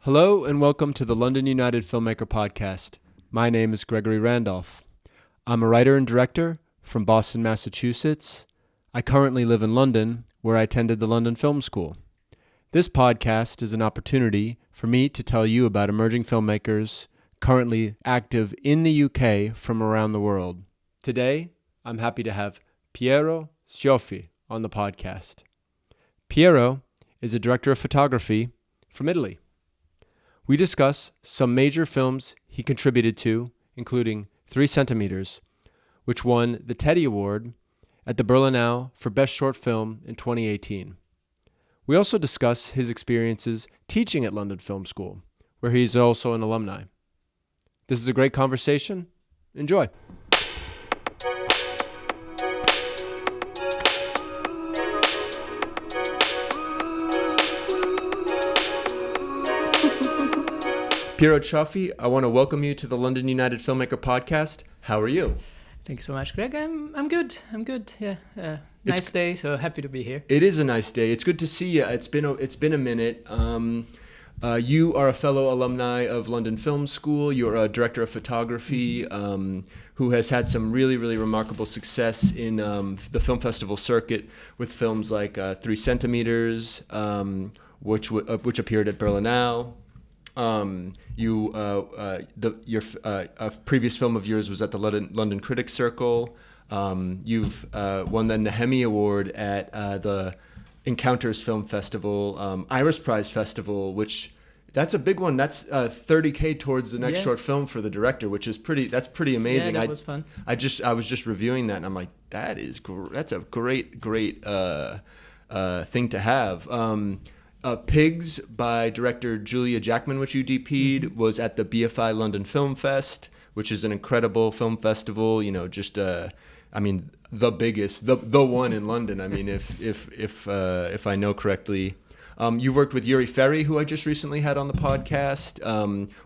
Hello and welcome to the London United Filmmaker Podcast. My name is Gregory Randolph. I'm a writer and director from Boston, Massachusetts. I currently live in London, where I attended the London Film School. This podcast is an opportunity for me to tell you about emerging filmmakers currently active in the UK from around the world. Today, I'm happy to have Piero Cioffi on the podcast. Piero is a director of photography from Italy. We discuss some major films he contributed to, including 3 Centimeters, which won the Teddy Award at the Berlinale for Best Short Film in 2018. We also discuss his experiences teaching at London Film School, where he is also an alumni. This is a great conversation. Enjoy. Piero Cioffi, I want to welcome you to the London United Filmmaker Podcast. How are you? Thanks so much, Greg. I'm good. Yeah, nice day. So happy to be here. It is a nice day. It's good to see you. It's been a minute. You are a fellow alumni of London Film School. You're a director of photography who has had some really, really remarkable success in the film festival circuit with films like 3 Centimeters, which appeared at Berlinale. A previous film of yours was at the London Critics Circle. You've won the Nehemi Award at the Encounters Film Festival, Iris Prize Festival, which that's a big one. That's $30,000 towards the next short film for the director, which is that's pretty amazing. Yeah, that was fun. I was just reviewing that and I'm like, that's a great thing to have. Pigs by director Julia Jackman, which you DP'd, was at the BFI London Film Fest, which is an incredible film festival. You know, just the biggest, the one in London. I mean, if I know correctly, you've worked with Juri Ferri, who I just recently had on the podcast,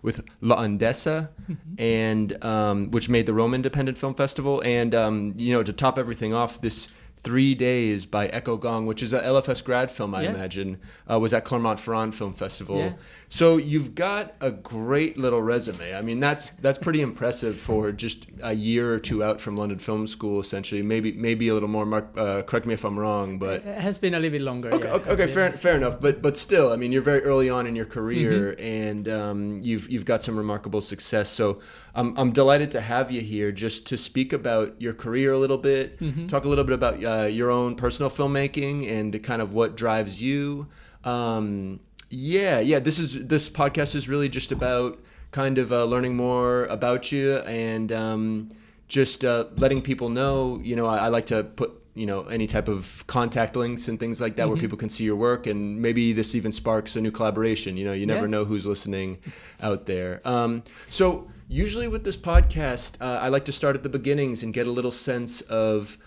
with La Andessa, and which made the Rome Independent Film Festival, and to top everything off, this 3 Days by Echo Gong, which is a LFS grad film, I imagine, was at Clermont-Ferrand Film Festival. Yeah. So you've got a great little resume. I mean, that's pretty impressive for just a year or two out from London Film School, essentially. Maybe a little more. Mark, correct me if I'm wrong, but it has been a little bit longer. Okay, fair enough. But still, I mean, you're very early on in your career, and you've got some remarkable success. So I'm delighted to have you here just to speak about your career a little bit, talk a little bit about your own personal filmmaking and kind of what drives you. This podcast is really just about kind of learning more about you and just letting people know. I like to put any type of contact links and things like that where people can see your work, and maybe this even sparks a new collaboration. You never know who's listening out there. So usually with this podcast, I like to start at the beginnings and get a little sense of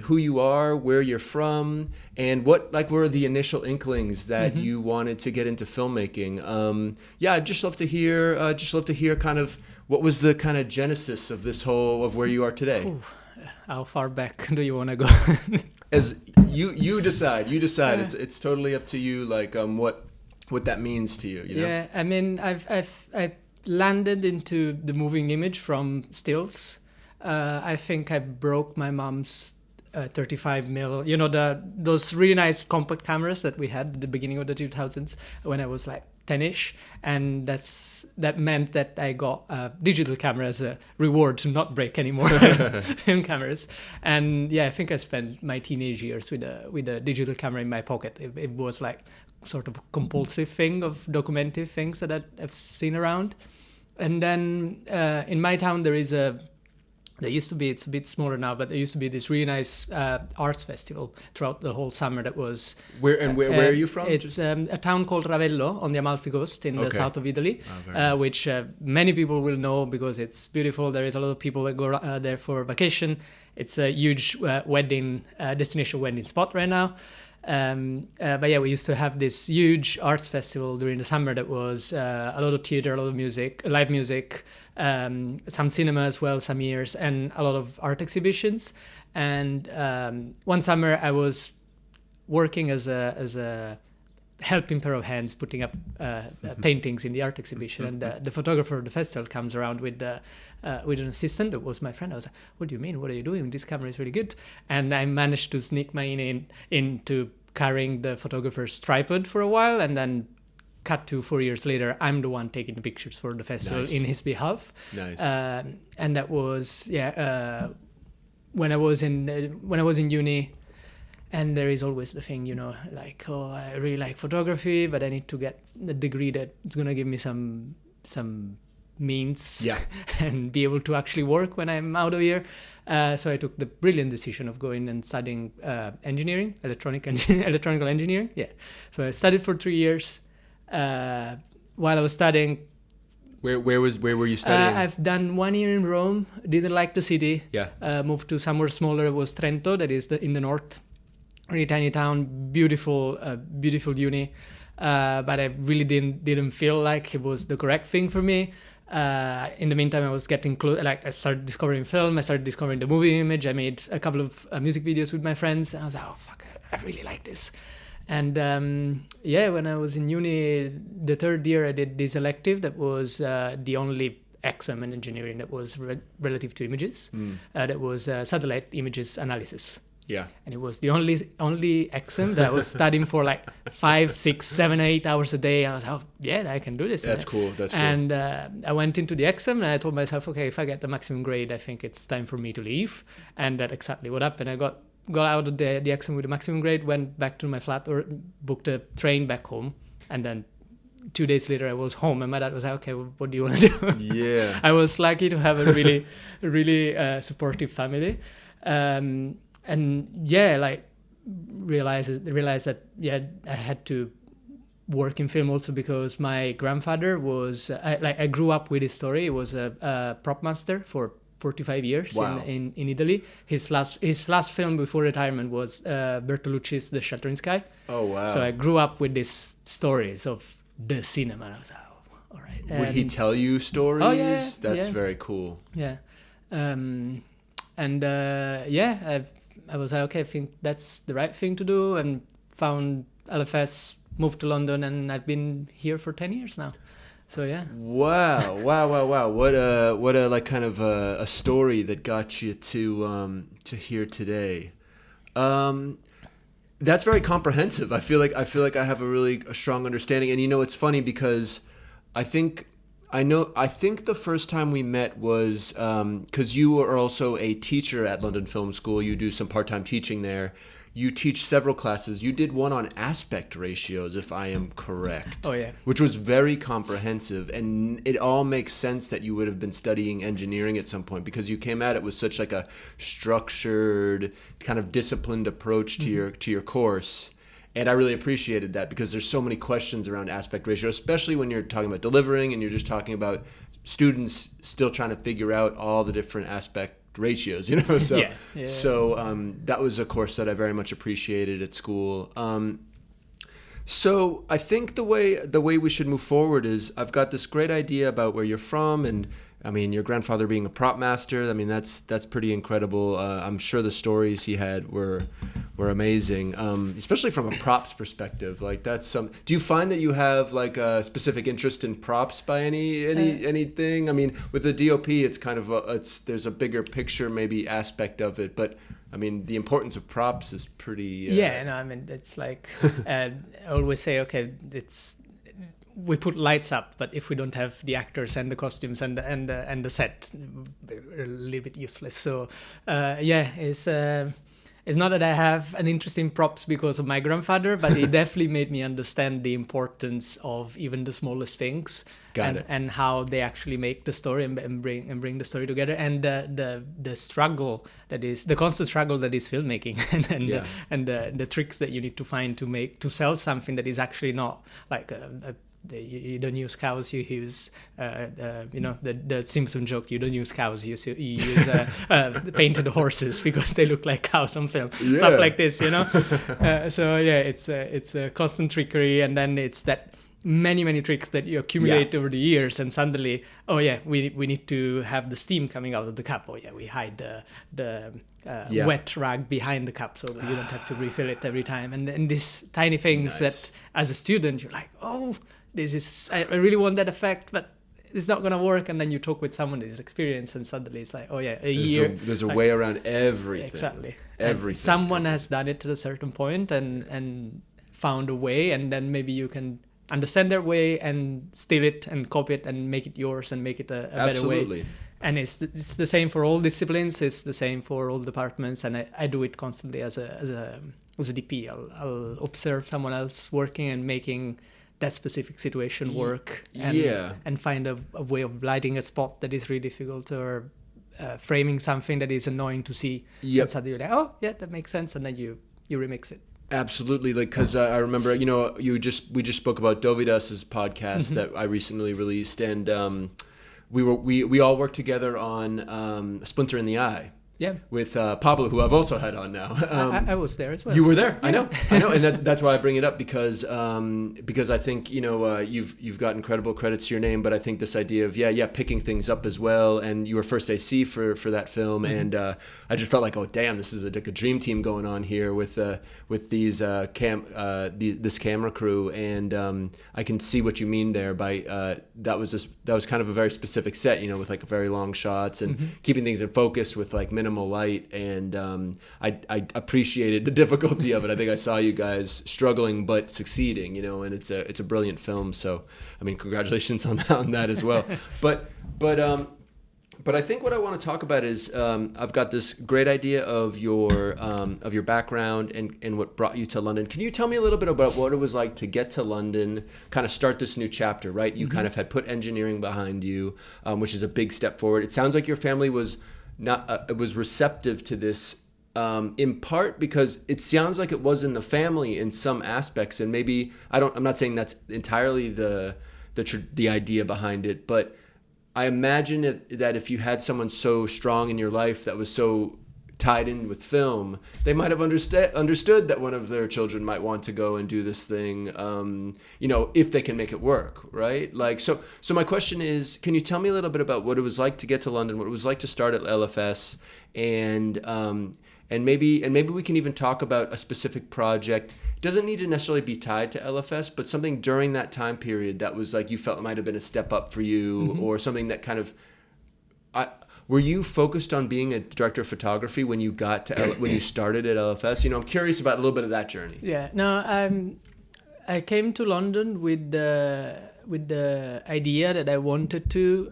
who you are, where you're from, and what were the initial inklings that you wanted to get into filmmaking. I'd just love to hear kind of what was the kind of genesis of of where you are today. Ooh, how far back do you want to go? As you decide. Yeah. It's totally up to you. What that means to you. Yeah, I mean, I've landed into the moving image from stills. I think I broke my mom's 35mm, those really nice compact cameras that we had at the beginning of the 2000s when I was like 10ish, and that meant that I got a digital camera as a reward to not break any more film cameras. And I think I spent my teenage years with a digital camera in my pocket. It was like sort of a compulsive thing of documenting things that I've seen around. And then in my town there used to be, it's a bit smaller now, but there used to be this really nice arts festival throughout the whole summer that was... Where are you from? It's a town called Ravello on the Amalfi Coast in the south of Italy, which many people will know because it's beautiful. There is a lot of people that go there for vacation. It's a huge destination wedding spot right now. We used to have this huge arts festival during the summer that was a lot of theater, a lot of music, live music, some cinema as well, some years, and a lot of art exhibitions. And one summer I was working as a helping pair of hands putting up paintings in the art exhibition, and the photographer of the festival comes around with an assistant that was my friend. I was like, what do you mean? What are you doing? This camera is really good. And I managed to sneak my into carrying the photographer's tripod for a while, and then cut to 4 years later, I'm the one taking the pictures for the festival in his behalf. Nice. And that was when I was in uni. And there is always the thing, like, oh, I really like photography, but I need to get the degree that's gonna give me some means and be able to actually work when I'm out of here. So I took the brilliant decision of going and studying engineering, electronical engineering. Yeah. So I studied for 3 years. While I was studying, where were you studying? I've done 1 year in Rome. Didn't like the city. Yeah. Moved to somewhere smaller. It was Trento, that is in the north. Really tiny town, beautiful uni, but I really didn't feel like it was the correct thing for me. In the meantime, I was getting close. Like, I started discovering film. I started discovering the movie image. I made a couple of music videos with my friends, and I was like, oh fuck, I really like this. And when I was in uni, the third year, I did this elective that was the only exam in engineering that was relative to images. That was satellite images analysis. Yeah. And it was the only exam that I was studying for like 5, 6, 7, 8 hours a day. And I was like, oh, yeah, I can do this. That's cool. That's cool. And I went into the exam and I told myself, okay, if I get the maximum grade, I think it's time for me to leave. And that's exactly what happened. I got out of the exam with the maximum grade, went back to my flat or booked a train back home. And then 2 days later, I was home and my dad was like, okay, well, what do you want to do? Yeah. I was lucky to have a really supportive family. And like realized that I had to work in film also because my grandfather was I grew up with his story. He was a prop master for 45 years in Italy. His last film before retirement was Bertolucci's The Shelter in Sky. Oh wow! So I grew up with these stories of the cinema. And I was like, oh, all right. Would he tell you stories? Oh yeah, that's very cool. Yeah, I was like, okay, I think that's the right thing to do, and found LFS, moved to London, and I've been here for 10 years now. So yeah. Wow. What a like kind of a story that got you to here today. That's very comprehensive. I feel like I have a strong understanding, and it's funny because I think the first time we met was because you are also a teacher at London Film School. You do some part-time teaching there. You teach several classes. You did one on aspect ratios, if I am correct. Oh, yeah. Which was very comprehensive. And it all makes sense that you would have been studying engineering at some point because you came at it with such like a structured, kind of disciplined approach to your course. And I really appreciated that because there's so many questions around aspect ratio, especially when you're talking about delivering and you're just talking about students still trying to figure out all the different aspect ratios, So, that was a course that I very much appreciated at school. So I think the way we should move forward is I've got this great idea about where you're from, and I mean your grandfather being a prop master. I mean that's pretty incredible. I'm sure the stories he had were amazing, especially from a props perspective. Like that's some. Do you find that you have like a specific interest in props by anything? I mean, with the DOP, it's kind of there's a bigger picture maybe aspect of it, but I mean the importance of props is pretty. I mean it's like I always say, okay, we put lights up, but if we don't have the actors and the costumes and the set, we're a little bit useless. So it's not that I have an interest in props because of my grandfather, but it definitely made me understand the importance of even the smallest things. And how they actually make the story and bring the story together, and the struggle that is the constant struggle that is filmmaking, and the tricks that you need to find to sell something that is actually not like you don't use cows, you use the Simpson joke, you don't use cows, you use painted horses because they look like cows on film, stuff like this, so it's a constant trickery, and then it's that many tricks that you accumulate over the years, and suddenly, oh yeah, we need to have the steam coming out of the cup. Oh yeah, we hide the wet rag behind the cup so that you don't have to refill it every time. And these tiny things that as a student you're like, oh, this is, I really want that effect, but it's not gonna work. And then you talk with someone who's experienced, and suddenly it's like, oh yeah, there's a way around everything. Exactly. Everything. Someone has done it to a certain point and found a way, and then maybe you can understand their way and steal it and copy it and make it yours and make it a better way. And it's the same for all disciplines. It's the same for all departments. And I do it constantly as a DP. I'll observe someone else working and making that specific situation work, and find a way of lighting a spot that is really difficult, or framing something that is annoying to see. Yep. And suddenly you're like, oh yeah, that makes sense, and then you remix it. Absolutely, like, because I remember, we just spoke about Dovidas's podcast that I recently released, and we all worked together on Splinter in the Eye. Yeah. With Pablo, who I've also had on now. I was there as well. You were there. Yeah. I know, and that's why I bring it up, because I think you've got incredible credits to your name, but I think this idea of picking things up as well, and you were first AC for that film, and I just felt like, oh damn, this is like a dream team going on here with these this camera crew, and I can see what you mean there by that was kind of a very specific set, with like very long shots and keeping things in focus with like minimal light, and I appreciated the difficulty of it. I think I saw you guys struggling but succeeding, and it's a brilliant film. So I mean, congratulations on that as well. But I think what I want to talk about is I've got this great idea of your background and what brought you to London. Can you tell me a little bit about what it was like to get to London, kind of start this new chapter, right? You kind of had put engineering behind you, which is a big step forward. It sounds like your family was was receptive to this, in part because it sounds like it was in the family in some aspects, and maybe I'm not saying that's entirely the idea behind it, but I imagine that if you had someone so strong in your life that was so tied in with film, they might have understood that one of their children might want to go and do this thing, if they can make it work, right? Like, so my question is, can you tell me a little bit about what it was like to get to London, what it was like to start at LFS, and maybe we can even talk about a specific project. It doesn't need to necessarily be tied to LFS, but something during that time period that was like you felt it might have been a step up for you, or something that kind of. Were you focused on being a director of photography when you got to when you started at LFS? I'm curious about a little bit of that journey. Yeah, no, I came to London with the idea that I wanted to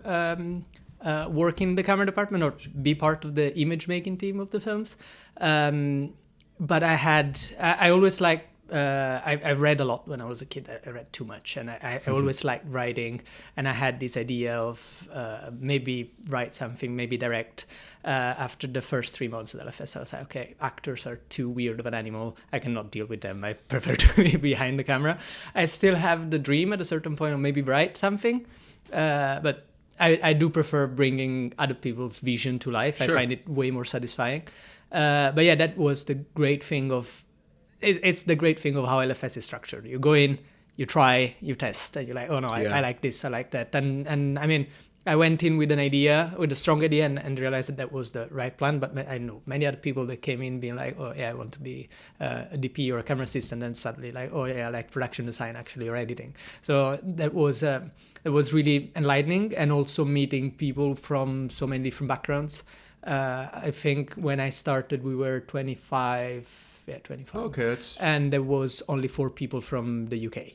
work in the camera department or be part of the image making team of the films. But I always liked. I read a lot when I was a kid. I read too much, and I always liked writing. And I had this idea of maybe write something, maybe direct. After the first 3 months at LFS, I was like, okay, actors are too weird of an animal. I cannot deal with them. I prefer to be behind the camera. I still have the dream at a certain point of maybe write something, but I do prefer bringing other people's vision to life. Sure. I find it way more satisfying. But yeah, that was the great thing of. It's the great thing of how LFS is structured. You go in, you try, you test, and you're like, oh no, I like this, I like that. And I mean, I went in with a strong idea and realized that was the right plan. But I know many other people that came in being like, oh yeah, I want to be a DP or a camera assistant, and suddenly like, oh yeah, I like production design actually, or editing. So that was really enlightening, and also meeting people from so many different backgrounds. I think when I started, we were 25. Yeah, 25. Okay, and there was only 4 people from the UK.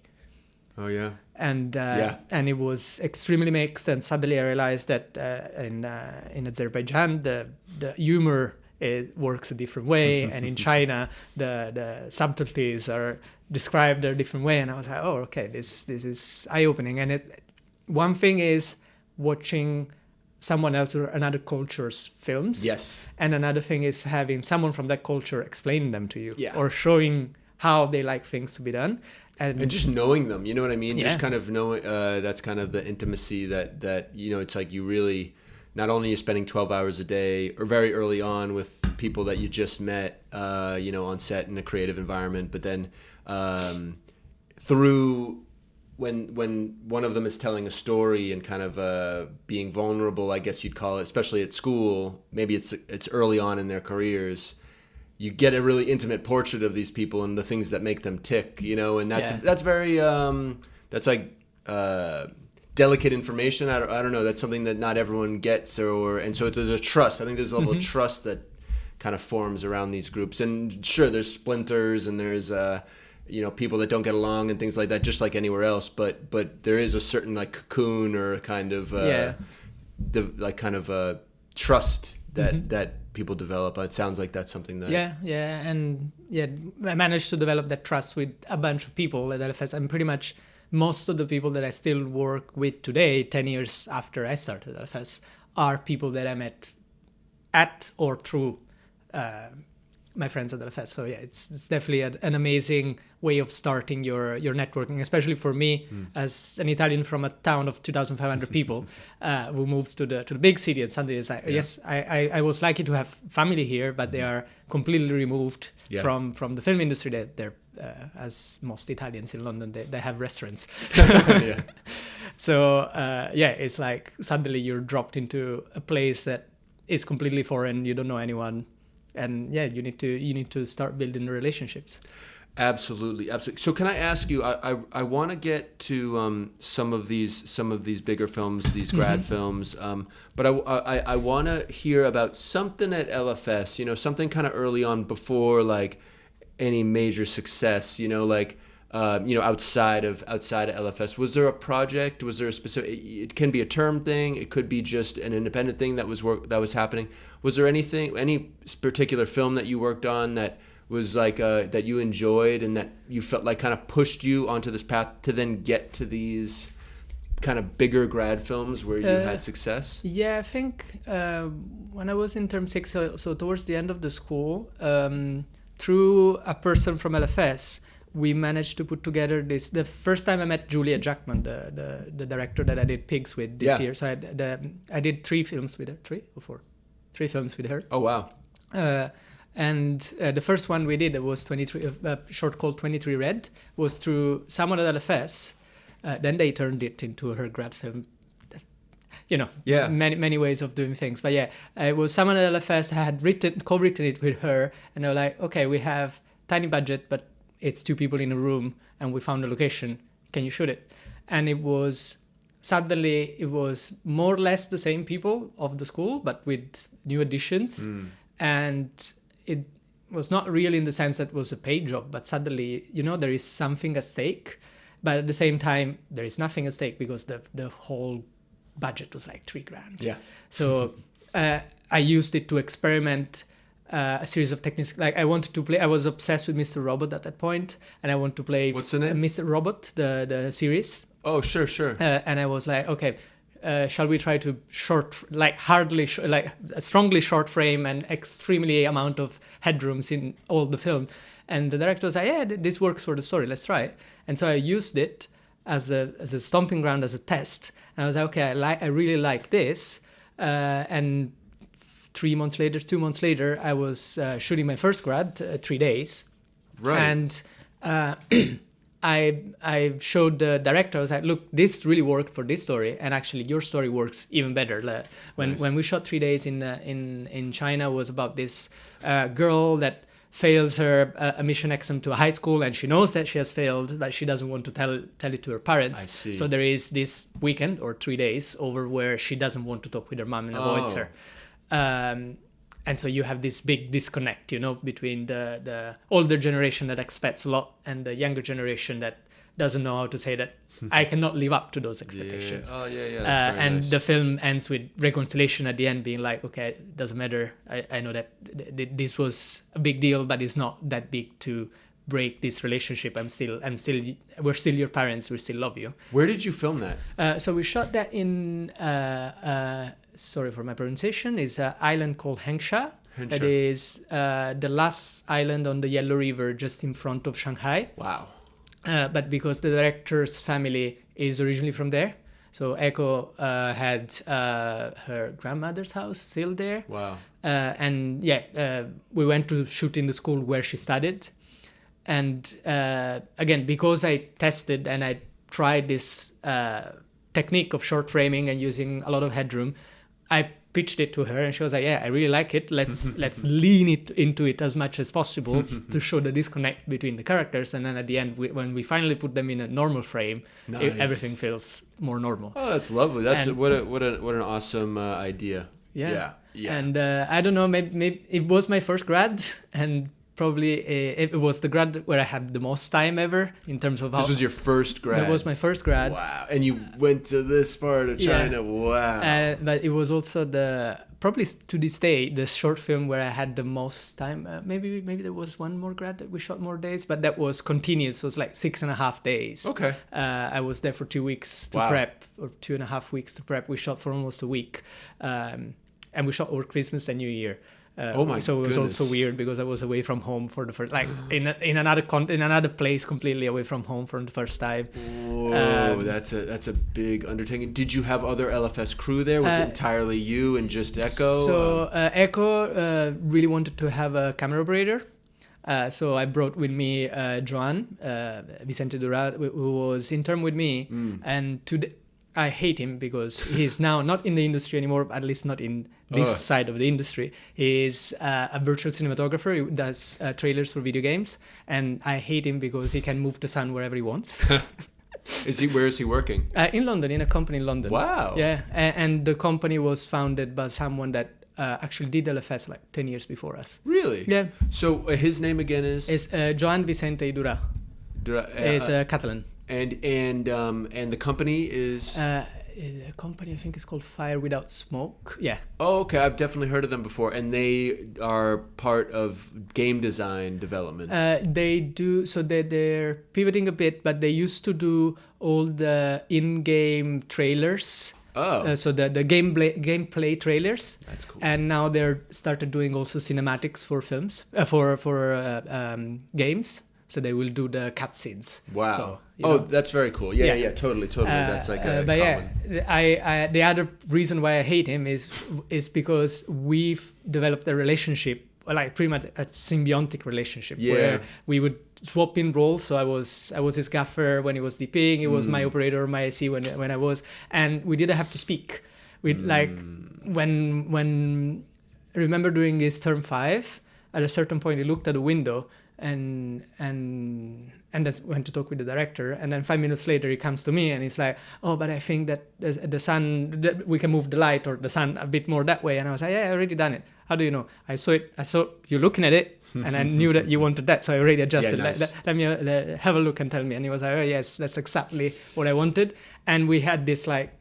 Oh yeah. And and it was extremely mixed. And suddenly I realized that in Azerbaijan the humor works a different way, and in China the subtleties are described a different way. And I was like, oh, okay, this is eye-opening. And one thing is watching someone else or another culture's films. Yes. And another thing is having someone from that culture explain them to you, yeah, or showing how they like things to be done. And just knowing them, you know what I mean? Yeah. Just kind of knowing, that's kind of the intimacy that it's like you really, not only you're spending 12 hours a day or very early on with people that you just met, on set in a creative environment, but then through when one of them is telling a story and kind of being vulnerable, I guess you'd call it, especially at school, maybe it's early on in their careers, you get a really intimate portrait of these people and the things that make them tick, and that's very that's like delicate information. I don't know. That's something that not everyone gets, and so there's a trust. I think there's a level of trust that kind of forms around these groups. And sure, there's splinters and there's people that don't get along and things like that, just like anywhere else. But there is a certain like cocoon or kind of trust that people develop. It sounds like that's something that I managed to develop that trust with a bunch of people at LFS. And pretty much most of the people that I still work with today, 10 years after I started LFS, are people that I met at or through my friends at LFS. So yeah, it's definitely an amazing way of starting your networking, especially for me as an Italian from a town of 2,500 people who moves to the big city. And suddenly it's like, yes, I was lucky to have family here, but they are completely removed from the film industry. They're as most Italians in London, they have restaurants. So it's like suddenly you're dropped into a place that is completely foreign. You don't know anyone. And you need to start building relationships. Absolutely. So can I ask you? I want to get to some of these bigger films, these grad films. But I want to hear about something at LFS. Something kind of early on before like any major success. Outside of LFS. Was there a project? Was there a specific? It can be a term thing. It could be just an independent thing that was happening. Was there any particular film that you worked on that was like that you enjoyed and that you felt like kind of pushed you onto this path to then get to these kind of bigger grad films where you had success? Yeah, I think when I was in term 6, so towards the end of the school, through a person from LFS, we managed to put together this. The first time I met Julia Jackman, the director that I did Pigs with this year. So I did 3 films with her, 3 or 4, 3 films with her. Oh wow! And the first one we did was 23, a short called 23 Red, was through someone at LFS. Then they turned it into her grad film. Many ways of doing things. But it was someone at LFS had co-written it with her, and they were like, okay, we have tiny budget, but it's 2 people in a room and we found a location. Can you shoot it? And it was more or less the same people of the school, but with new additions. And it was not really in the sense that it was a paid job, but suddenly, there is something at stake. But at the same time, there is nothing at stake because the whole budget was like $3,000. Yeah. So I used it to experiment a series of techniques. Like I wanted to play. I was obsessed with Mr. Robot at that point, and I want to play. What's the name? Mr. Robot, the series. Oh, sure. And I was like, okay, shall we try to strongly short frame and extremely amount of headrooms in all the film? And the director was like, yeah, this works for the story. Let's try it. And so I used it as a stomping ground, as a test. And I was like, okay, I really like this. And 2 months later, I was shooting my first grad, 3 days. Right. And I showed the director, I was like, look, this really worked for this story. And actually, your story works even better. When we shot 3 days in China, was about this girl that fails her a mission exam to a high school, and she knows that she has failed, but she doesn't want to tell it to her parents. I see. So there is this weekend or 3 days over where she doesn't want to talk with her mom and avoids her. And so you have this big disconnect, between the older generation that expects a lot and the younger generation that doesn't know how to say that I cannot live up to those expectations. Yeah. Oh, yeah. That's very nice. The film ends with reconciliation at the end, being like, okay, it doesn't matter. I know that this was a big deal, but it's not that big to break this relationship. We're still your parents. We still love you. Where did you film that? So we shot that in, sorry for my pronunciation, is an island called Hengsha. It is the last island on the Yellow River, just in front of Shanghai. Wow. But because the director's family is originally from there, so Echo had her grandmother's house still there. Wow. And we went to shoot in the school where she studied. And again, because I tested and I tried this technique of short framing and using a lot of headroom, I pitched it to her and she was like, yeah, I really like it. Let's lean it into it as much as possible to show the disconnect between the characters. And then at the end, when we finally put them in a normal frame, everything feels more normal. Oh, that's lovely. That's what an awesome idea. Yeah. And I don't know, maybe it was my first grad, and probably it was the grad where I had the most time ever in terms of This was your first grad? That was my first grad. Wow. And you went to this part of China. Wow. But it was also probably to this day, the short film where I had the most time. Maybe there was one more grad that we shot more days, but that was continuous. It was like 6.5 days. Okay. I was there for 2 weeks to prep, or 2.5 weeks to prep. We shot for almost a week. And we shot over Christmas and New Year. So it was also weird because I was away from home for the first, like in another place completely away from home for the first time. Whoa, that's a big undertaking. Did you have other LFS crew there? Was it entirely you and just Echo? So Echo really wanted to have a camera operator. So I brought with me Joan Vicente Dura, who was intern with me, and I hate him because he's now not in the industry anymore, at least not in this side of the industry. He's a virtual cinematographer. He does trailers for video games. And I hate him because he can move the sun wherever he wants. Where is he working? In London, in a company in London. Wow. Yeah. And the company was founded by someone that actually did LFS like 10 years before us. Really? Yeah. So his name again is? It's Joan Vicente Dura. He's Catalan. And the company is? The company I think is called Fire Without Smoke. Yeah. Oh, okay. I've definitely heard of them before, and they are part of game design development. They do. So they're pivoting a bit, but they used to do all the in-game trailers. Oh. So the gameplay trailers. That's cool. And now they're started doing also cinematics for films, for games. So they will do the cutscenes. Wow. So, that's very cool. Yeah, totally. That's like a but common. Yeah, the other reason why I hate him is because we've developed a relationship, like pretty much a symbiotic relationship, where we would swap in roles. So I was his gaffer when he was DPing. He was my operator, my IC when I was, and we didn't have to speak. We like when I remember during his term 5, at a certain point he looked at the window. And that's went to talk with the director, and then 5 minutes later he comes to me and he's like, oh, but I think that the sun, that we can move the light or the sun a bit more that way. And I was like, yeah, I already done it. How do you know? I saw you looking at it, and I knew that you wanted that, so I already adjusted. Yeah, nice. Let me have a look and tell me. And he was like, oh yes, that's exactly what I wanted. And we had this like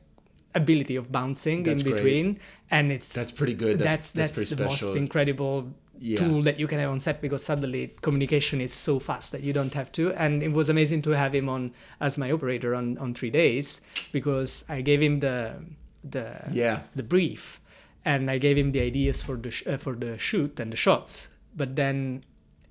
ability of bouncing in between, and that's pretty good. That's pretty the special. Most incredible tool that you can have on set, because suddenly communication is so fast that you don't have to. And it was amazing to have him on as my operator on 3 days, because I gave him the brief, and I gave him the ideas for the shoot and the shots, but then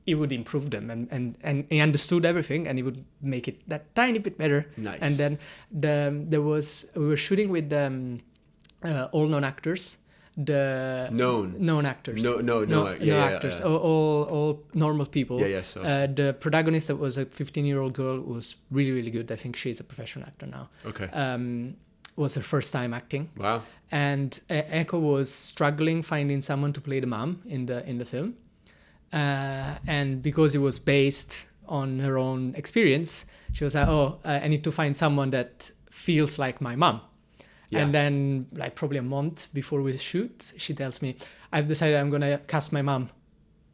he would improve them, and he understood everything, and he would make it that tiny bit better. Nice. And then we were shooting with all non-actors. The known actors, actors, all normal people. So the protagonist, that was a 15-year-old girl, was really, really good. I think she's a professional actor now. Okay. Was her first time acting. Wow. And Echo was struggling finding someone to play the mom in the film, and because it was based on her own experience, she was like, oh, I need to find someone that feels like my mom. Yeah. And then, like, probably a month before we shoot, she tells me, I've decided I'm going to cast my mom.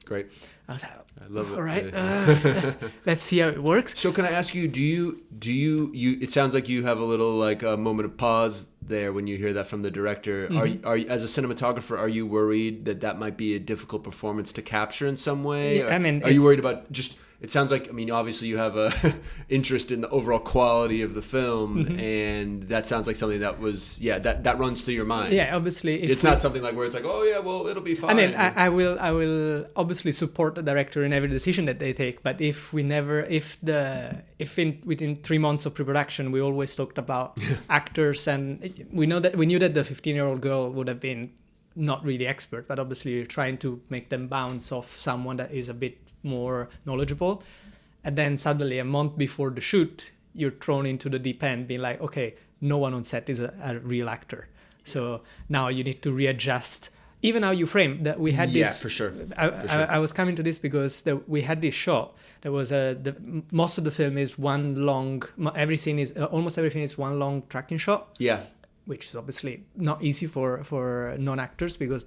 Great. I was like, I love it. All right, let's see how it works. So can I ask you, do you, it sounds like you have a little, like, a moment of pause there when you hear that from the director. Mm-hmm. Are you, as a cinematographer, are you worried that might be a difficult performance to capture in some way? Yeah, I mean, are you worried about just... It sounds like, I mean, obviously you have a interest in the overall quality of the film, mm-hmm. and that sounds like something that was, that runs through your mind. Yeah, obviously. It's not something like where it's like, oh yeah, well, it'll be fine. I mean, I will obviously support the director in every decision that they take, but within 3 months of pre-production, we always talked about actors, and we knew that the 15-year-old girl would have been not really expert, but obviously you're trying to make them bounce off someone that is a bit more knowledgeable. And then suddenly a month before the shoot, you're thrown into the deep end, being like, okay, no one on set is a real actor. So now you need to readjust even how you frame. That we had this. Yeah, for sure. I was coming to this because we had this shot. There was most of the film is one long. Almost everything is one long tracking shot. Yeah. Which is obviously not easy for non-actors because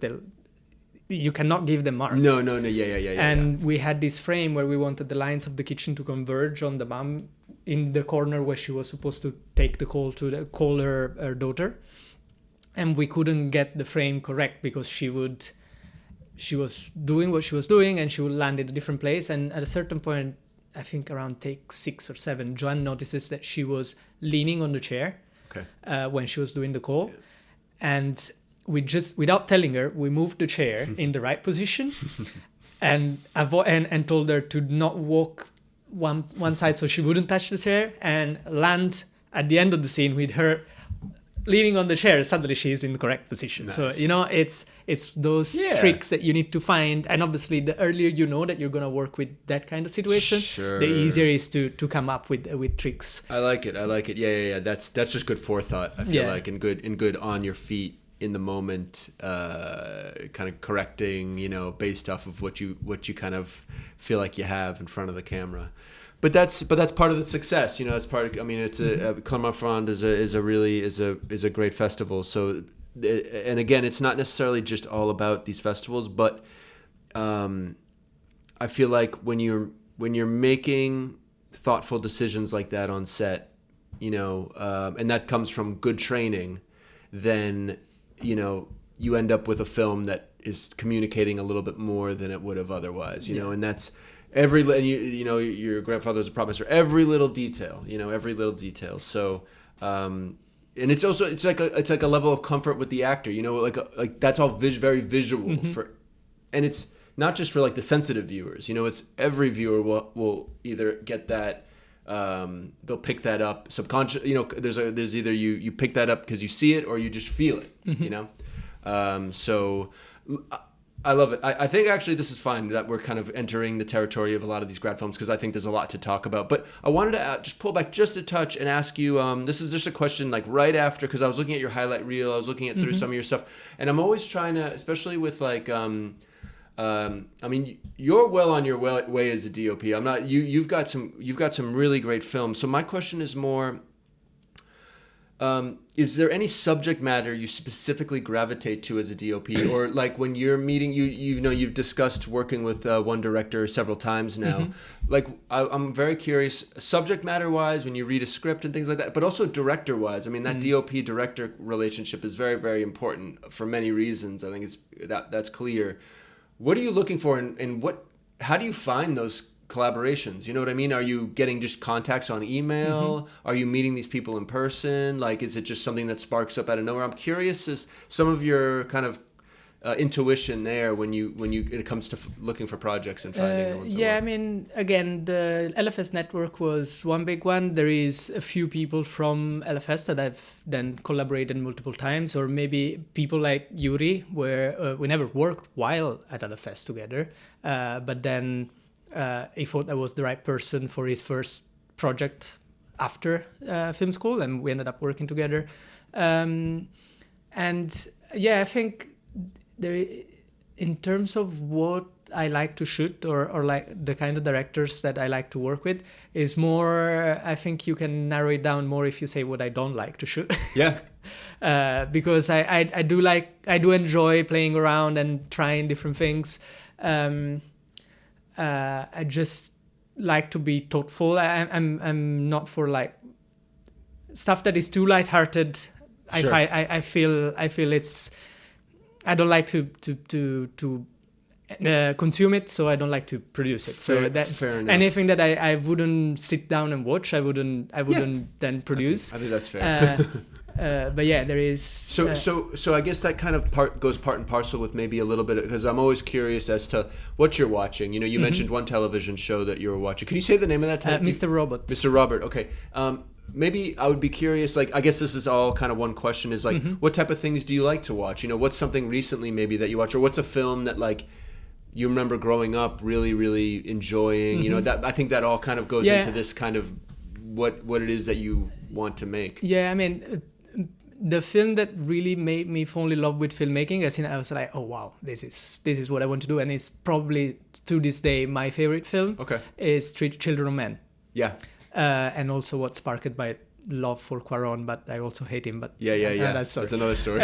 you cannot give them marks. No, yeah. And we had this frame where we wanted the lines of the kitchen to converge on the mom in the corner where she was supposed to take the call to call her daughter. And we couldn't get the frame correct because she was doing what she was doing and she would land in a different place. And at a certain point, I think around take 6 or 7, Joanne notices that she was leaning on the chair when she was doing the call. Yeah. And we just, without telling her, we moved the chair in the right position and told her to not walk one side so she wouldn't touch the chair and land at the end of the scene with her leaning on the chair. Suddenly she's in the correct position. Nice. So it's those tricks that you need to find, and obviously the earlier you know that you're going to work with that kind of situation, the easier it is to come up with tricks. I like it. Yeah. That's just good forethought, I feel like, and good on your feet in the moment, kind of correcting, based off of what you kind of feel like you have in front of the camera. But that's part of the success, that's part of, it's Clermont-Ferrand is a great festival. So, and again, it's not necessarily just all about these festivals, but I feel like when you're making thoughtful decisions like that on set, and that comes from good training, then you end up with a film that is communicating a little bit more than it would have otherwise, and that's your grandfather was a prop master, every little detail. So, and it's also, it's like a level of comfort with the actor, like that's all very visual and it's not just for like the sensitive viewers, it's every viewer will either get that, they'll pick that up subconscious, there's either you pick that up because you see it or you just feel it, so I love it. I think actually this is fine that we're kind of entering the territory of a lot of these grad films because I think there's a lot to talk about. But I wanted to just pull back just a touch and ask you, this is just a question like right after, because I was looking at your highlight reel, I was looking at through some of your stuff, and I'm always trying to, especially with like, you're well on your way as a DOP. I'm not, you've got some really great films. So my question is more, is there any subject matter you specifically gravitate to as a DOP, or like when you're meeting, you've discussed working with one director several times now. Like I'm very curious, subject matter wise, when you read a script and things like that, but also director wise. I mean, that DOP director relationship is very, very important for many reasons. I think that's clear. What are you looking for, and how do you find those collaborations? You know what I mean? Are you getting just contacts on email? Are you meeting these people in person? Like, is it just something that sparks up out of nowhere? I'm curious as some of your kind of intuition there when it comes to looking for projects and finding the ones. I mean, again, the LFS network was one big one. There is a few people from LFS that I've then collaborated multiple times, or maybe people like Juri, where we never worked while at LFS together, but then he thought I was the right person for his first project after film school, and we ended up working together. I think in terms of what I like to shoot, or like the kind of directors that I like to work with, is more, I think you can narrow it down more if you say what I don't like to shoot. Yeah. Because I do enjoy playing around and trying different things. I just like to be thoughtful. I'm not for like stuff that is too lighthearted. Sure. I feel it's, I don't like to consume it, so I don't like to produce it. So that's fair enough. Anything that I wouldn't sit down and watch, I wouldn't then produce. I think that's fair. But yeah, there is. So I guess that kind of goes part and parcel with maybe a little bit, because I'm always curious as to what you're watching. You mentioned one television show that you were watching. Can you say the name of that? Mr. Robot. Mr. Robert. Okay. Maybe I would be curious, like, I guess this is all kind of one question, is like, what type of things do you like to watch? What's something recently maybe that you watch, or what's a film that like you remember growing up really, really enjoying? That I think that all kind of goes into this kind of what it is that you want to make. Yeah, I mean, the film that really made me fall in love with filmmaking, as in I was like, oh wow, this is what I want to do, and it's probably to this day my favorite film. Okay. Is Children of Men. Yeah. And also what sparked my love for Cuarón, but I also hate him. But yeah. That's another story.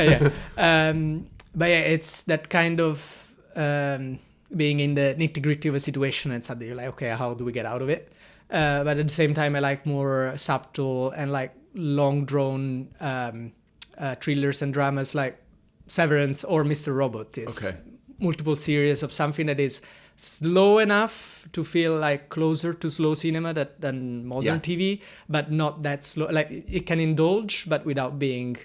But yeah, it's that kind of being in the nitty-gritty of a situation, and suddenly you're like, okay, how do we get out of it? But at the same time, I like more subtle and like long drawn thrillers and dramas like Severance or Mr. Robot. Is multiple series of something that is slow enough to feel like closer to slow cinema than modern TV, but not that slow. Like it can indulge, but without being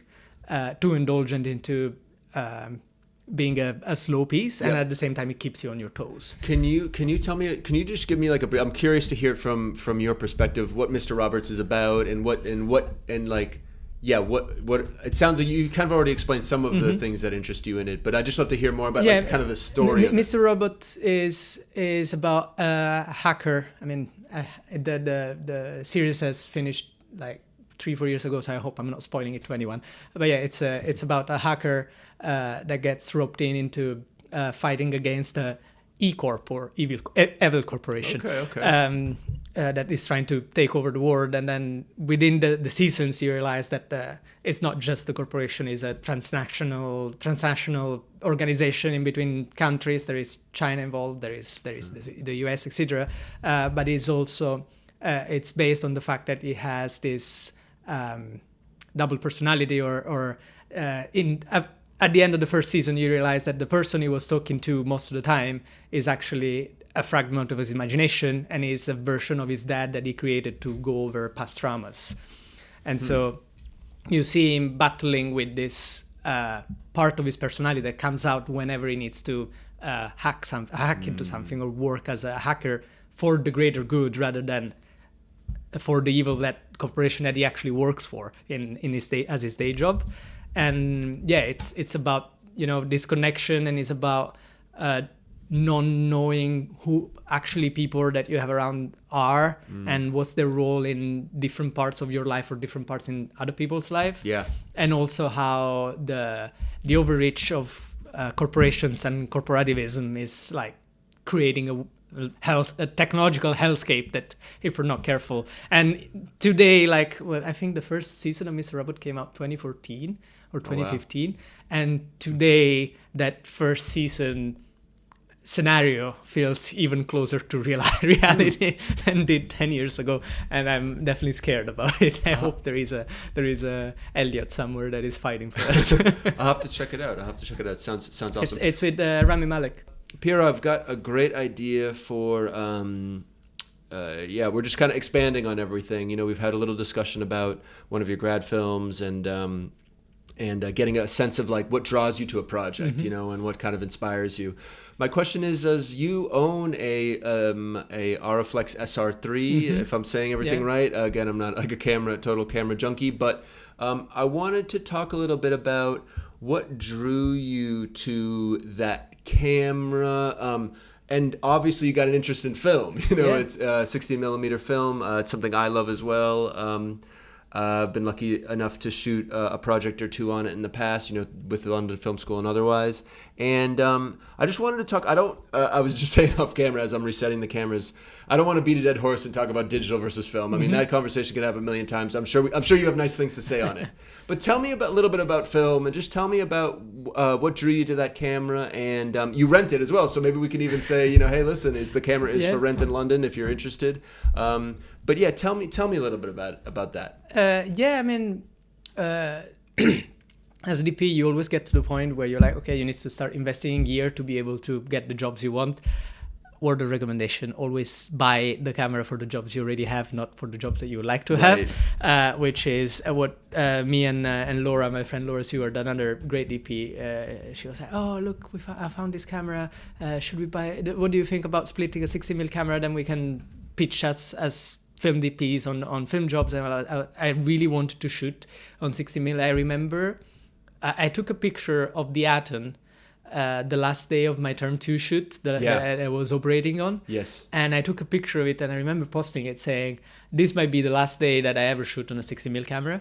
too indulgent into being a slow piece, and at the same time it keeps you on your toes. Can you tell me? Can you just give me like a? I'm curious to hear from your perspective what Mr. Roberts is about, and what it sounds like you kind of already explained some of the things that interest you in it, but I'd just love to hear more about like kind of the story. Mr. Robot is about a hacker. I mean, the series has finished like 3-4 years ago, so I hope I'm not spoiling it to anyone. But yeah, it's about a hacker that gets roped into fighting against the E-Corp or evil corporation. Okay. That is trying to take over the world, and then within the seasons you realize that it's not just the corporation, is a transnational organization in between countries. There is China involved, there is the US, etc. But it's also it's based on the fact that it has this double personality, or at the end of the first season you realize that the person he was talking to most of the time is actually a fragment of his imagination, and is a version of his dad that he created to go over past traumas. And so you see him battling with this part of his personality that comes out whenever he needs to hack into something, or work as a hacker for the greater good rather than for the evil that corporation that he actually works for in his day as his day job. And yeah, it's about this connection, and it's about not knowing who actually people that you have around are, and what's their role in different parts of your life or different parts in other people's life. Yeah. And also how the overreach of corporations and corporativism is like creating a technological hellscape that if we're not careful. And today, I think the first season of Mr. Robot came out 2014 or 2015. Oh, wow. And today that first season scenario feels even closer to reality than did 10 years ago, and I'm definitely scared about it. I hope there is a Elliot somewhere that is fighting for us. I'll have to check it out. Sounds awesome. It's with Rami Malek. Piero, I've got a great idea for we're just kind of expanding on everything. We've had a little discussion about one of your grad films, and getting a sense of like what draws you to a project, and what kind of inspires you. My question is, does you own a Arri SR3, if I'm saying everything right? Again, I'm not like a total camera junkie, but I wanted to talk a little bit about what drew you to that camera. And obviously you got an interest in film, It's a 16 millimeter film. It's something I love as well. I've been lucky enough to shoot a project or two on it in the past, with the London Film School and otherwise. And I just wanted to talk. I was just saying off camera as I'm resetting the cameras, I don't want to beat a dead horse and talk about digital versus film. I mean, that conversation could have a million times. I'm sure you have nice things to say on it. But tell me a little bit about film, and just tell me about what drew you to that camera. And you rent it as well, so maybe we can even say, hey, listen, the camera is for rent in London if you're interested. But yeah, tell me a little bit about that. I mean, as a DP, you always get to the point where you're like, okay, you need to start investing in gear to be able to get the jobs you want. Word of recommendation: always buy the camera for the jobs you already have, not for the jobs that you would like to have. Which is what me and Laura, my friend Laura Seward, another great DP, she was like, oh look, I found this camera. Should we buy? What do you think about splitting a 60mm camera? Then we can pitch us as film DPs on film jobs. And I really wanted to shoot on 60mm. I remember I took a picture of the Aton the last day of my term 2 shoot that I was operating on. Yes. And I took a picture of it, and I remember posting it saying, this might be the last day that I ever shoot on a 60mm camera.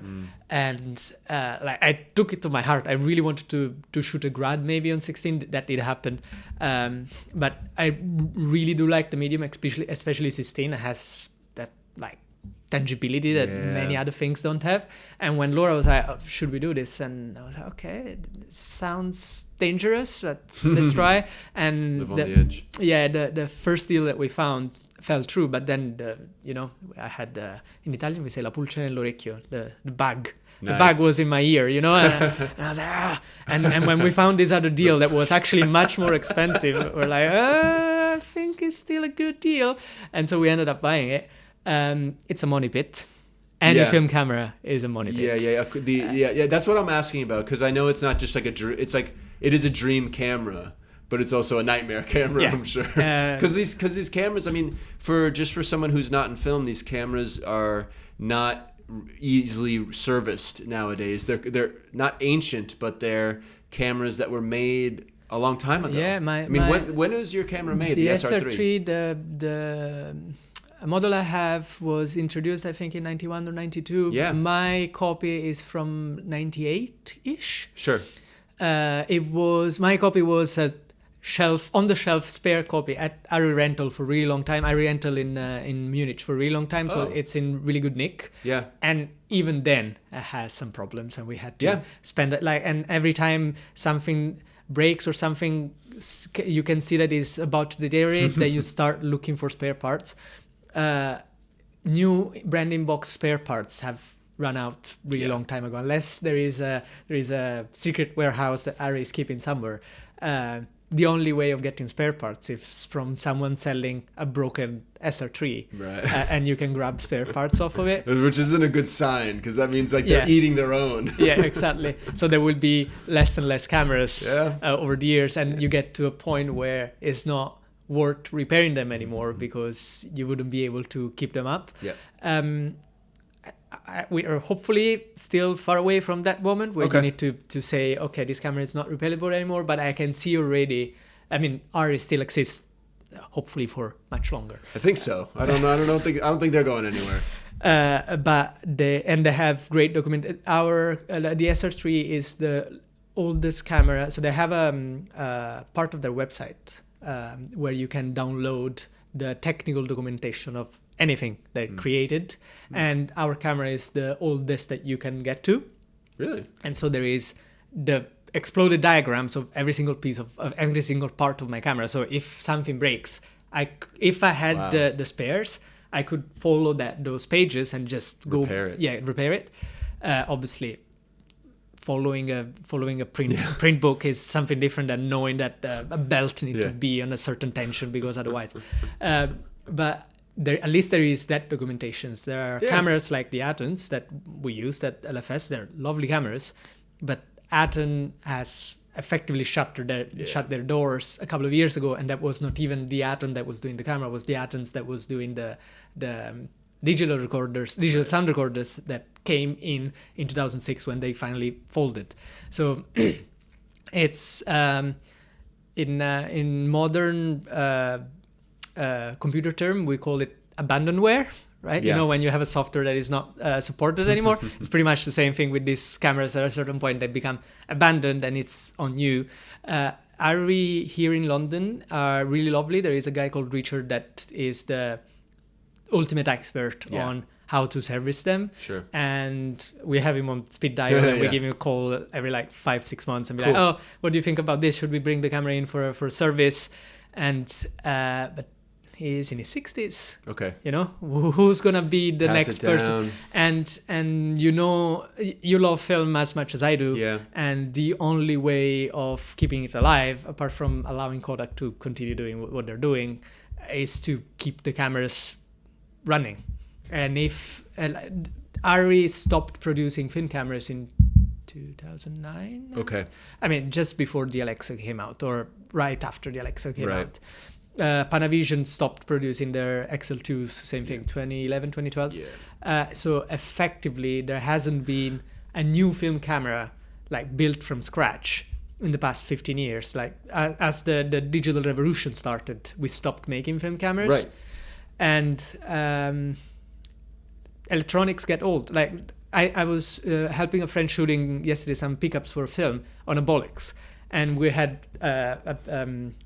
And like I took it to my heart. I really wanted to shoot a grad maybe on 16. That did happen. But I really do like the medium, especially 16. It has that like tangibility that many other things don't have. And when Laura was like, oh, should we do this? And I was like, okay, it sounds dangerous, but let's try. And live on the edge. Yeah, the first deal that we found fell through, but then I had in Italian we say la pulce nell'orecchio, the bag. Nice. The bag was in my ear, and I was like, and when we found this other deal that was actually much more expensive, we're like, I think it's still a good deal, and so we ended up buying it. It's a money pit. Any film camera is a money pit. Yeah. That's what I'm asking about, because I know it's not just like it's like it is a dream camera, but it's also a nightmare camera. I'm sure, because these cameras. I mean, for someone who's not in film, these cameras are not easily serviced nowadays. They're not ancient, but they're cameras that were made a long time ago. Yeah, when was your camera made? The SR3, the model I have was introduced, I think, in 91 or 92. Yeah. My copy is from 98-ish. Sure. My copy was a on-the-shelf spare copy at Arri Rental for a really long time. Arri Rental in Munich for a really long time, so it's in really good nick. Yeah. And even then, it has some problems, and we had to spend it and every time something breaks or something, you can see that is about to deteriorate, that you start looking for spare parts. New brand box spare parts have run out really long time ago, unless there is a secret warehouse that Arri is keeping somewhere. The only way of getting spare parts is from someone selling a broken SR3, right? And you can grab spare parts off of it, which isn't a good sign, because that means like they're eating their own. Yeah, exactly. So there will be less and less cameras over the years, and you get to a point where it's not worth repairing them anymore because you wouldn't be able to keep them up. We are hopefully still far away from that moment where you need to say, okay, this camera is not repairable anymore, but I can see already, I mean, Arri still exists, hopefully for much longer. I think so. I don't think they're going anywhere. But they have great document. The SR3 is the oldest camera, so they have a part of their website where you can download the technical documentation of anything they created, and our camera is the oldest that you can get to. Really? And so there is the exploded diagrams of every single piece of every single part of my camera. So if something breaks, if I had the spares, I could follow those pages and just go repair it. Obviously, following a print book is something different than knowing that a belt needs to be on a certain tension, because otherwise. But at least there is that documentations. There are cameras like the Atons that we used at LFS. They're lovely cameras, but Aton has effectively shut their doors a couple of years ago, and that was not even the Aton that was doing the camera. It was the Atons that was doing the digital sound recorders that came in 2006 when they finally folded. So it's in modern computer term, we call it abandonware, right? Yeah. When you have a software that is not supported anymore. It's pretty much the same thing with these cameras. At a certain point, they become abandoned and it's on you. Arri here in London are really lovely. There is a guy called Richard that is the ultimate expert on how to service them. Sure. And we have him on speed dial, and we give him a call every 5-6 months and be like, oh, what do you think about this? Should we bring the camera in for service? And but he's in his 60s. Okay. Who's gonna be the Pass next person? And you love film as much as I do. Yeah. And the only way of keeping it alive, apart from allowing Kodak to continue doing what they're doing, is to keep the cameras running. And if Arri stopped producing film cameras in 2009. Okay. I mean, just before the Alexa came out, or right after the Alexa came Right. out. Panavision stopped producing their XL2s, same thing, 2011, 2012. Yeah. So effectively, there hasn't been a new film camera built from scratch in the past 15 years. Like as the digital revolution started, we stopped making film cameras. Right. And electronics get old. Like I was helping a friend shooting yesterday some pickups for a film on a Bolex, and we had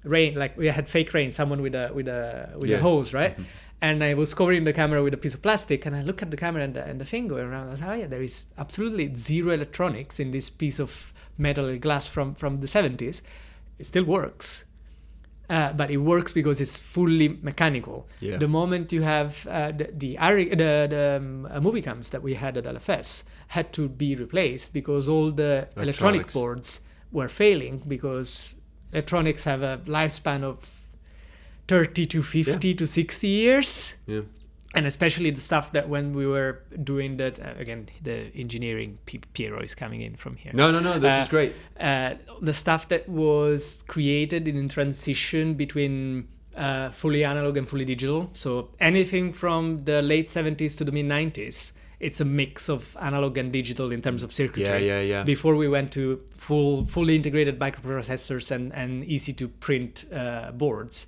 rain, like we had fake rain, someone with a hose, right? Mm-hmm. And I was covering the camera with a piece of plastic, and I look at the camera and the thing going around. I was like, oh yeah, there is absolutely zero electronics in this piece of metal and glass from the 70s. It still works. But it works because it's fully mechanical. Yeah. The moment you have the movie cams that we had at LFS had to be replaced because all the electronic boards were failing, because electronics have a lifespan of 30 to 50 to 60 years. Yeah. And especially the stuff that when we were doing that, again, the engineering, Piero is coming in from here. No, this is great. The stuff that was created in transition between fully analog and fully digital. So anything from the late 70s to the mid 90s, it's a mix of analog and digital in terms of circuitry. Yeah. Before we went to fully integrated microprocessors and easy to print boards,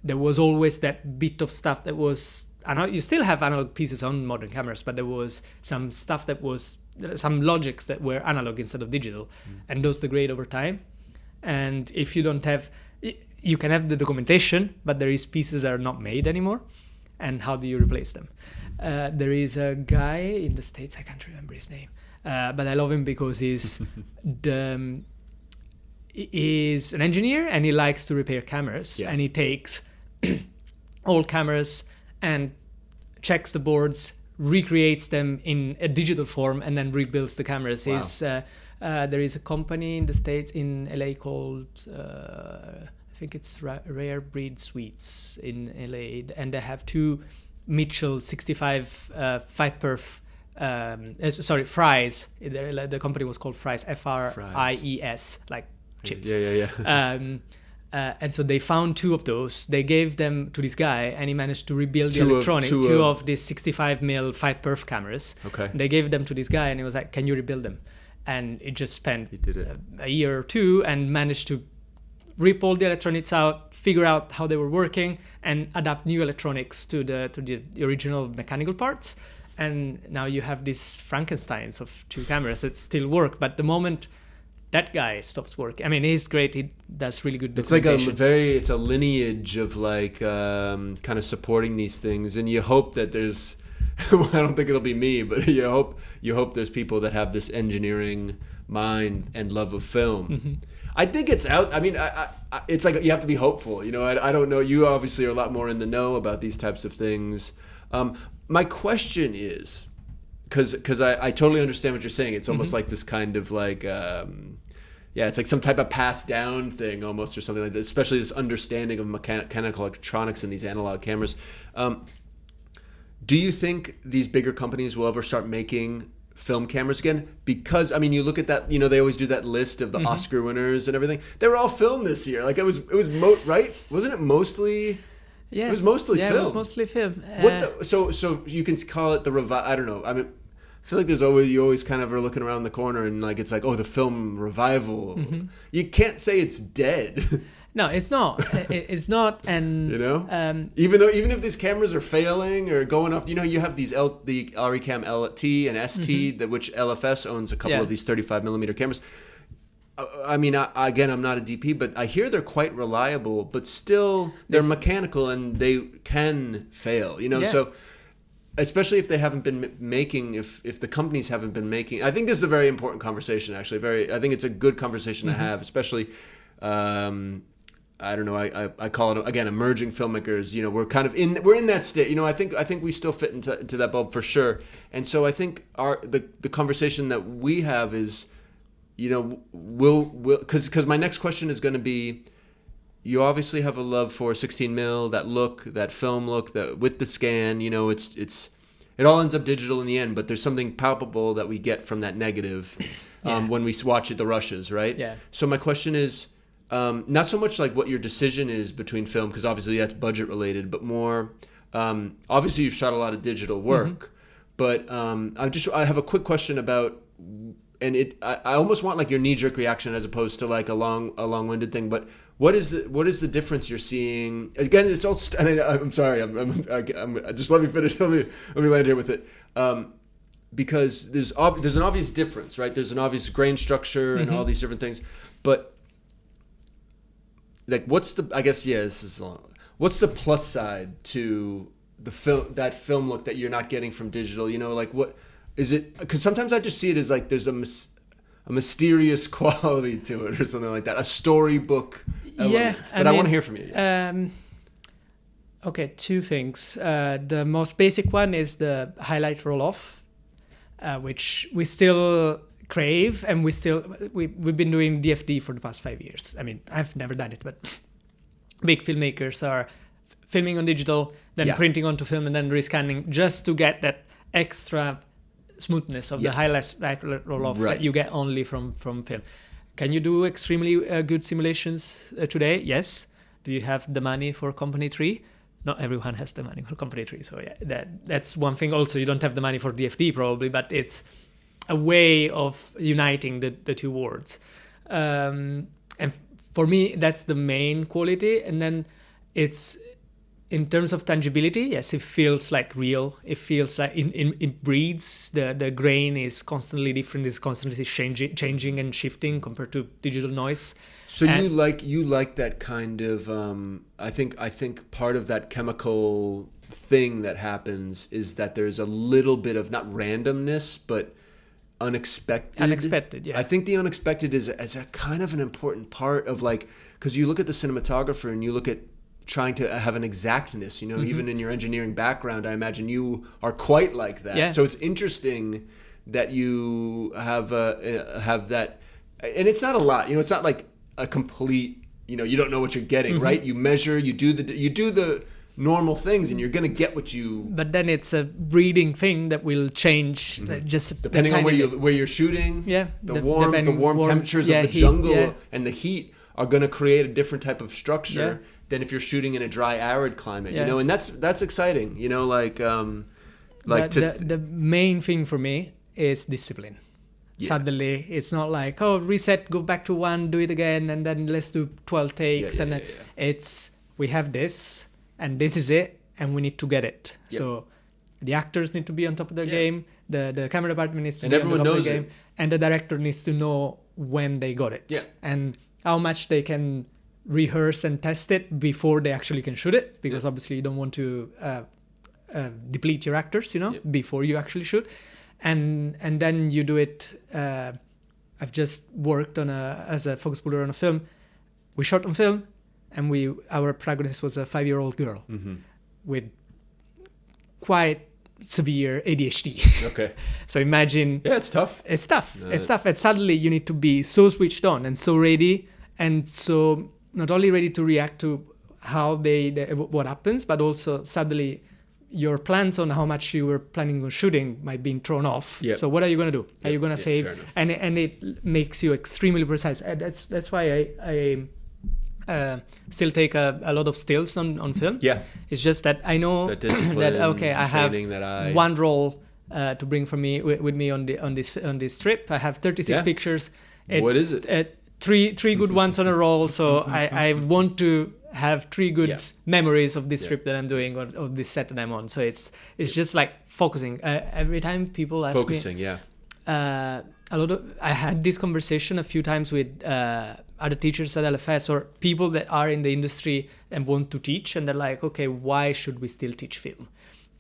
there was always that bit of stuff that was... You still have analog pieces on modern cameras, but there was some stuff that was some logics that were analog instead of digital, and those degrade over time. And if you don't have, you can have the documentation, but there is pieces that are not made anymore. And how do you replace them? There is a guy in the States, I can't remember his name, but I love him because he's is an engineer and he likes to repair cameras, and he takes old cameras and checks the boards, recreates them in a digital form, and then rebuilds the cameras. Wow. There is a company in the States, in LA, called I think it's Rare Breed Sweets in LA, and they have two Mitchell 65 5-perf fries. The company was called Fries, Fries, like chips. Yeah. And so they found two of those. They gave them to this guy, and he managed to rebuild the electronic. Two of these 65mm 5-perf cameras. Okay. They gave them to this guy, and he was like, "Can you rebuild them?" And it just spent a year or two, and managed to rip all the electronics out, figure out how they were working, and adapt new electronics to the original mechanical parts. And now you have these Frankensteins of two cameras that still work. But the moment that guy stops working, I mean, he's great. He does really good documentation. It's a lineage of like kind of supporting these things, and you hope that there's. Well, I don't think it'll be me, but you hope there's people that have this engineering mind and love of film. Mm-hmm. I think it's out. I mean, it's like you have to be hopeful. You know, I don't know. You obviously are a lot more in the know about these types of things. My question is, because I totally understand what you're saying. It's almost like this kind of like, it's like some type of passed down thing almost, or something like that, especially this understanding of mechanical electronics in these analog cameras. Do you think these bigger companies will ever start making film cameras again? Because, I mean, you look at that, you know, they always do that list of the Oscar winners and everything. They were all filmed this year. Like it was right? Wasn't it mostly... Yeah, it was mostly film. Yeah, it was mostly film. So you can call it the I don't know. I mean, I feel like you always kind of are looking around the corner and like it's like, oh, the film revival. Mm-hmm. You can't say it's dead. No, it's not. It's not. And you know, even if these cameras are failing or going off, you know, you have these the Arri Cam LT and ST which LFS owns a couple of these 35mm cameras. I mean, again, I'm not a DP, but I hear they're quite reliable, but still they're mechanical and they can fail, you know? Yeah. So especially if they haven't been making, if the companies haven't been making, I think this is a very important conversation, actually. I think it's a good conversation to have, especially, I don't know, I call it, again, emerging filmmakers. You know, we're in that state. You know, I think we still fit into that bulb for sure. And so I think the conversation that we have is, you know, because my next question is going to be, you obviously have a love for 16mm, that film look, that with the scan, you know, it all ends up digital in the end, but there's something palpable that we get from that negative when we watch the rushes, right? Yeah. So my question is, not so much like what your decision is between film, because obviously that's budget related, but more, obviously you've shot a lot of digital work, but I have a quick question about and I almost want like your knee-jerk reaction as opposed to like a long-winded thing. But what is the difference you're seeing? Again, it's all. I'm sorry. I'm just let me finish. Let me land here with it. Because there's an obvious difference, right? There's an obvious grain structure and all these different things, but like, what's the? I guess this is long. What's the plus side to the film look that you're not getting from digital? You know, like what is it? Because sometimes I just see it as like there's a mysterious quality to it or something like that, a storybook element. Yeah, but I want to hear from you. Okay, two things. The most basic one is the highlight roll-off, which we still crave, and we've been doing DFD for the past 5 years. I mean, I've never done it, but big filmmakers are filming on digital, then printing onto film, and then rescanning just to get that extra smoothness of the highlight roll-off that you get only from film. Can you do extremely good simulations today? Yes. Do you have the money for Company 3? Not everyone has the money for Company 3. So that's one thing. Also, you don't have the money for DFD probably, but it's a way of uniting the two worlds. And for me, that's the main quality. And then it's, in terms of tangibility, yes, it feels like real. It feels like it breathes. The grain is constantly different. It's constantly changing and shifting compared to digital noise. So you like that kind of I think part of that chemical thing that happens is that there's a little bit of not randomness but unexpected. Yeah. I think the unexpected is a kind of an important part of, like, because you look at the cinematographer and you look at trying to have an exactness, you know, even in your engineering background, I imagine you are quite like that. Yeah. So it's interesting that you have that, and it's not a lot, you know, it's not like a complete, you know, you don't know what you're getting, right? You measure, you do the normal things, and you're going to get what you. But then it's a breeding thing that will change, just depending on where you're shooting. Yeah, the warm temperatures of the jungle and the heat are going to create a different type of structure than if you're shooting in a dry, arid climate. You know, and that's exciting. You know, the main thing for me is discipline. Yeah. Suddenly, it's not like, reset, go back to 1, do it again, and then let's do 12 takes. It's, we have this, and this is it, and we need to get it. Yep. So the actors need to be on top of their game, the camera department needs to be on top of their game, and the director needs to know when they got it, and how much they can rehearse and test it before they actually can shoot it, because obviously you don't want to deplete your actors, you know, before you actually shoot. And then you do it. I've just worked as a focus puller on a film. We shot on film, and our protagonist was a 5-year-old girl with quite severe ADHD. Okay. So imagine. Yeah, it's tough. It's tough. It's tough. And suddenly you need to be so switched on and so ready, and so not only ready to react to how what happens, but also suddenly your plans on how much you were planning on shooting might be thrown off. Yep. So what are you going to do? Are you going to save? And it makes you extremely precise. And that's why I still take a lot of stills on film. Yeah. It's just that I know that I have one roll to bring with me on this trip. I have 36 pictures. What is it? Three good ones on a roll. So I want to have 3 good memories of this trip that I'm doing, or of this set that I'm on. So it's just like focusing. Every time people ask me, I had this conversation a few times with other teachers at LFS or people that are in the industry and want to teach, and they're like, okay, why should we still teach film?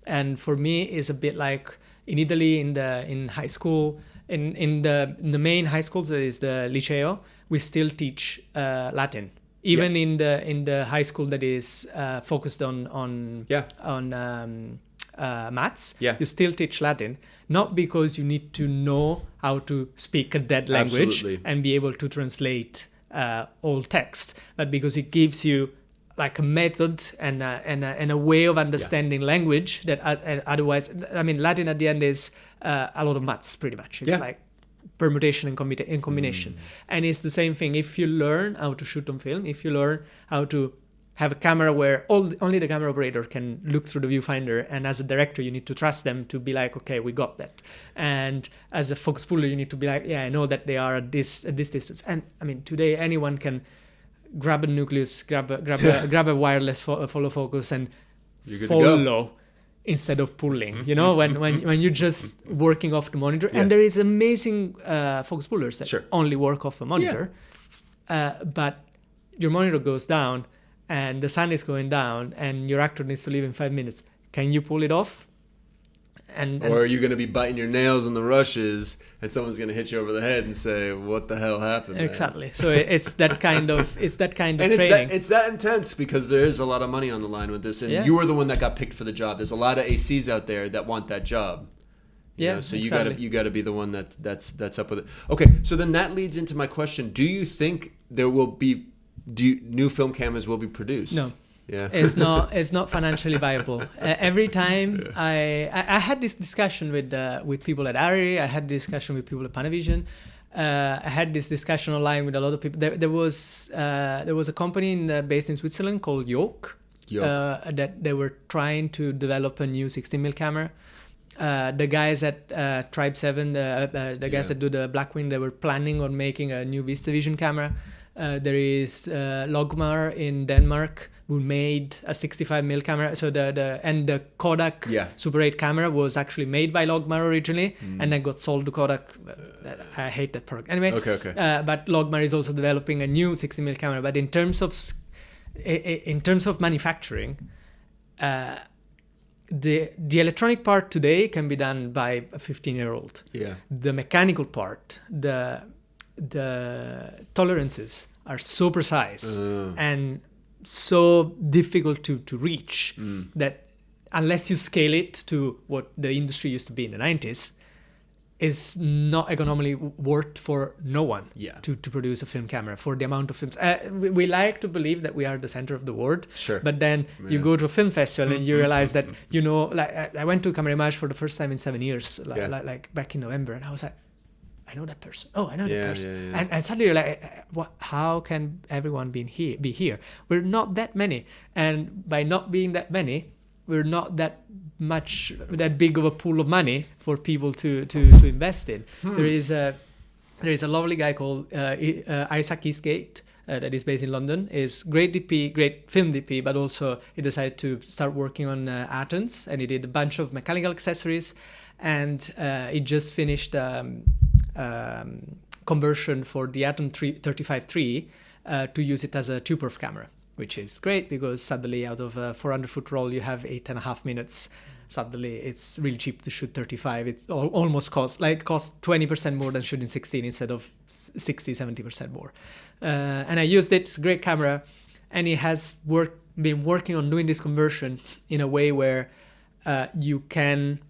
And for me, it's a bit like in Italy, in high school, in the main high schools, that is the liceo, we still teach Latin. Even in the high school that is focused on maths, you still teach Latin, not because you need to know how to speak a dead language and be able to translate all text, but because it gives you like a method and a way of understanding language that otherwise, I mean, Latin at the end is a lot of maths, pretty much. It's like permutation and combination. And it's the same thing. If you learn how to shoot on film, if you learn how to have a camera where only the camera operator can look through the viewfinder, and as a director you need to trust them to be like, okay, we got that. And as a focus puller you need to be like, yeah, I know that they are at this distance. And I mean, today anyone can grab a nucleus, grab a wireless follow focus and follow instead of pulling, you know, when you're just working off the monitor. And there is amazing focus pullers that only work off a monitor, but your monitor goes down and the sun is going down and your actor needs to leave in 5 minutes. Can you pull it off? Or are you going to be biting your nails in the rushes and someone's going to hit you over the head and say, what the hell happened? Exactly. Man? So it's that kind of training. It's that intense because there is a lot of money on the line with this. And you are the one that got picked for the job. There's a lot of ACs out there that want that job. You know, so you got to be the one that's up with it. Okay, so then that leads into my question. Do you think there will be new film cameras will be produced? No. Yeah. It's not financially viable. Every time I had this discussion with people at Arri, I had this discussion with people at Panavision, I had this discussion online with a lot of people. There was a company based in Switzerland called Yoke. That they were trying to develop a new 16mm camera. The guys at Tribe 7, the guys that do the Blackwing, they were planning on making a new VistaVision camera. There is Logmar in Denmark who made a 65mm camera. So the Kodak Super 8 camera was actually made by Logmar originally, and then got sold to Kodak. I hate that product. Anyway, but Logmar is also developing a new 60mm camera. But in terms of manufacturing, the electronic part today can be done by a 15-year-old. Yeah. The mechanical part, the tolerances are so precise and so difficult to reach that unless you scale it to what the industry used to be in the 90s, is not economically worth for no one to produce a film camera for the amount of films. We like to believe that we are the center of the world, but then you go to a film festival and you realize that, you know, like I went to Camera Image for the first time in 7 years, like back in November, and I was like, I know that person. Oh, I know that person. Yeah. And suddenly you're like, what? How can everyone be here? We're not that many. And by not being that many, we're not that big of a pool of money for people to invest in. There is a lovely guy called Isaac Eastgate that is based in London. Is great DP, great film DP, but also he decided to start working on Atoms, and he did a bunch of mechanical accessories, and he just finished conversion for the Atom 35-3 to use it as a 2-perf camera, which is great because suddenly out of a 400-foot roll you have 8.5 minutes. Suddenly it's really cheap to shoot 35. It almost costs 20% more than shooting 16 instead of 60-70% more. And I used it. It's a great camera, and it has been working on doing this conversion in a way where you can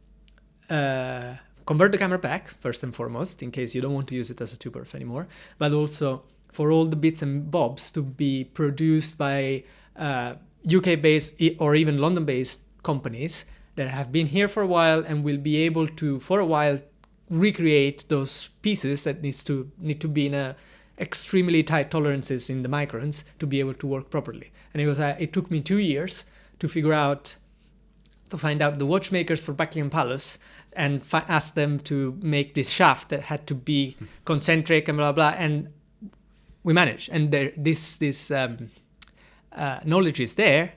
convert the camera back, first and foremost, in case you don't want to use it as a 2-perf anymore, but also for all the bits and bobs to be produced by UK-based or even London-based companies that have been here for a while and will be able to, for a while, recreate those pieces that need to be in a extremely tight tolerances in the microns to be able to work properly. And it took me 2 years to find out the watchmakers for Buckingham Palace and ask them to make this shaft that had to be concentric and blah blah, and we managed. And this knowledge is there,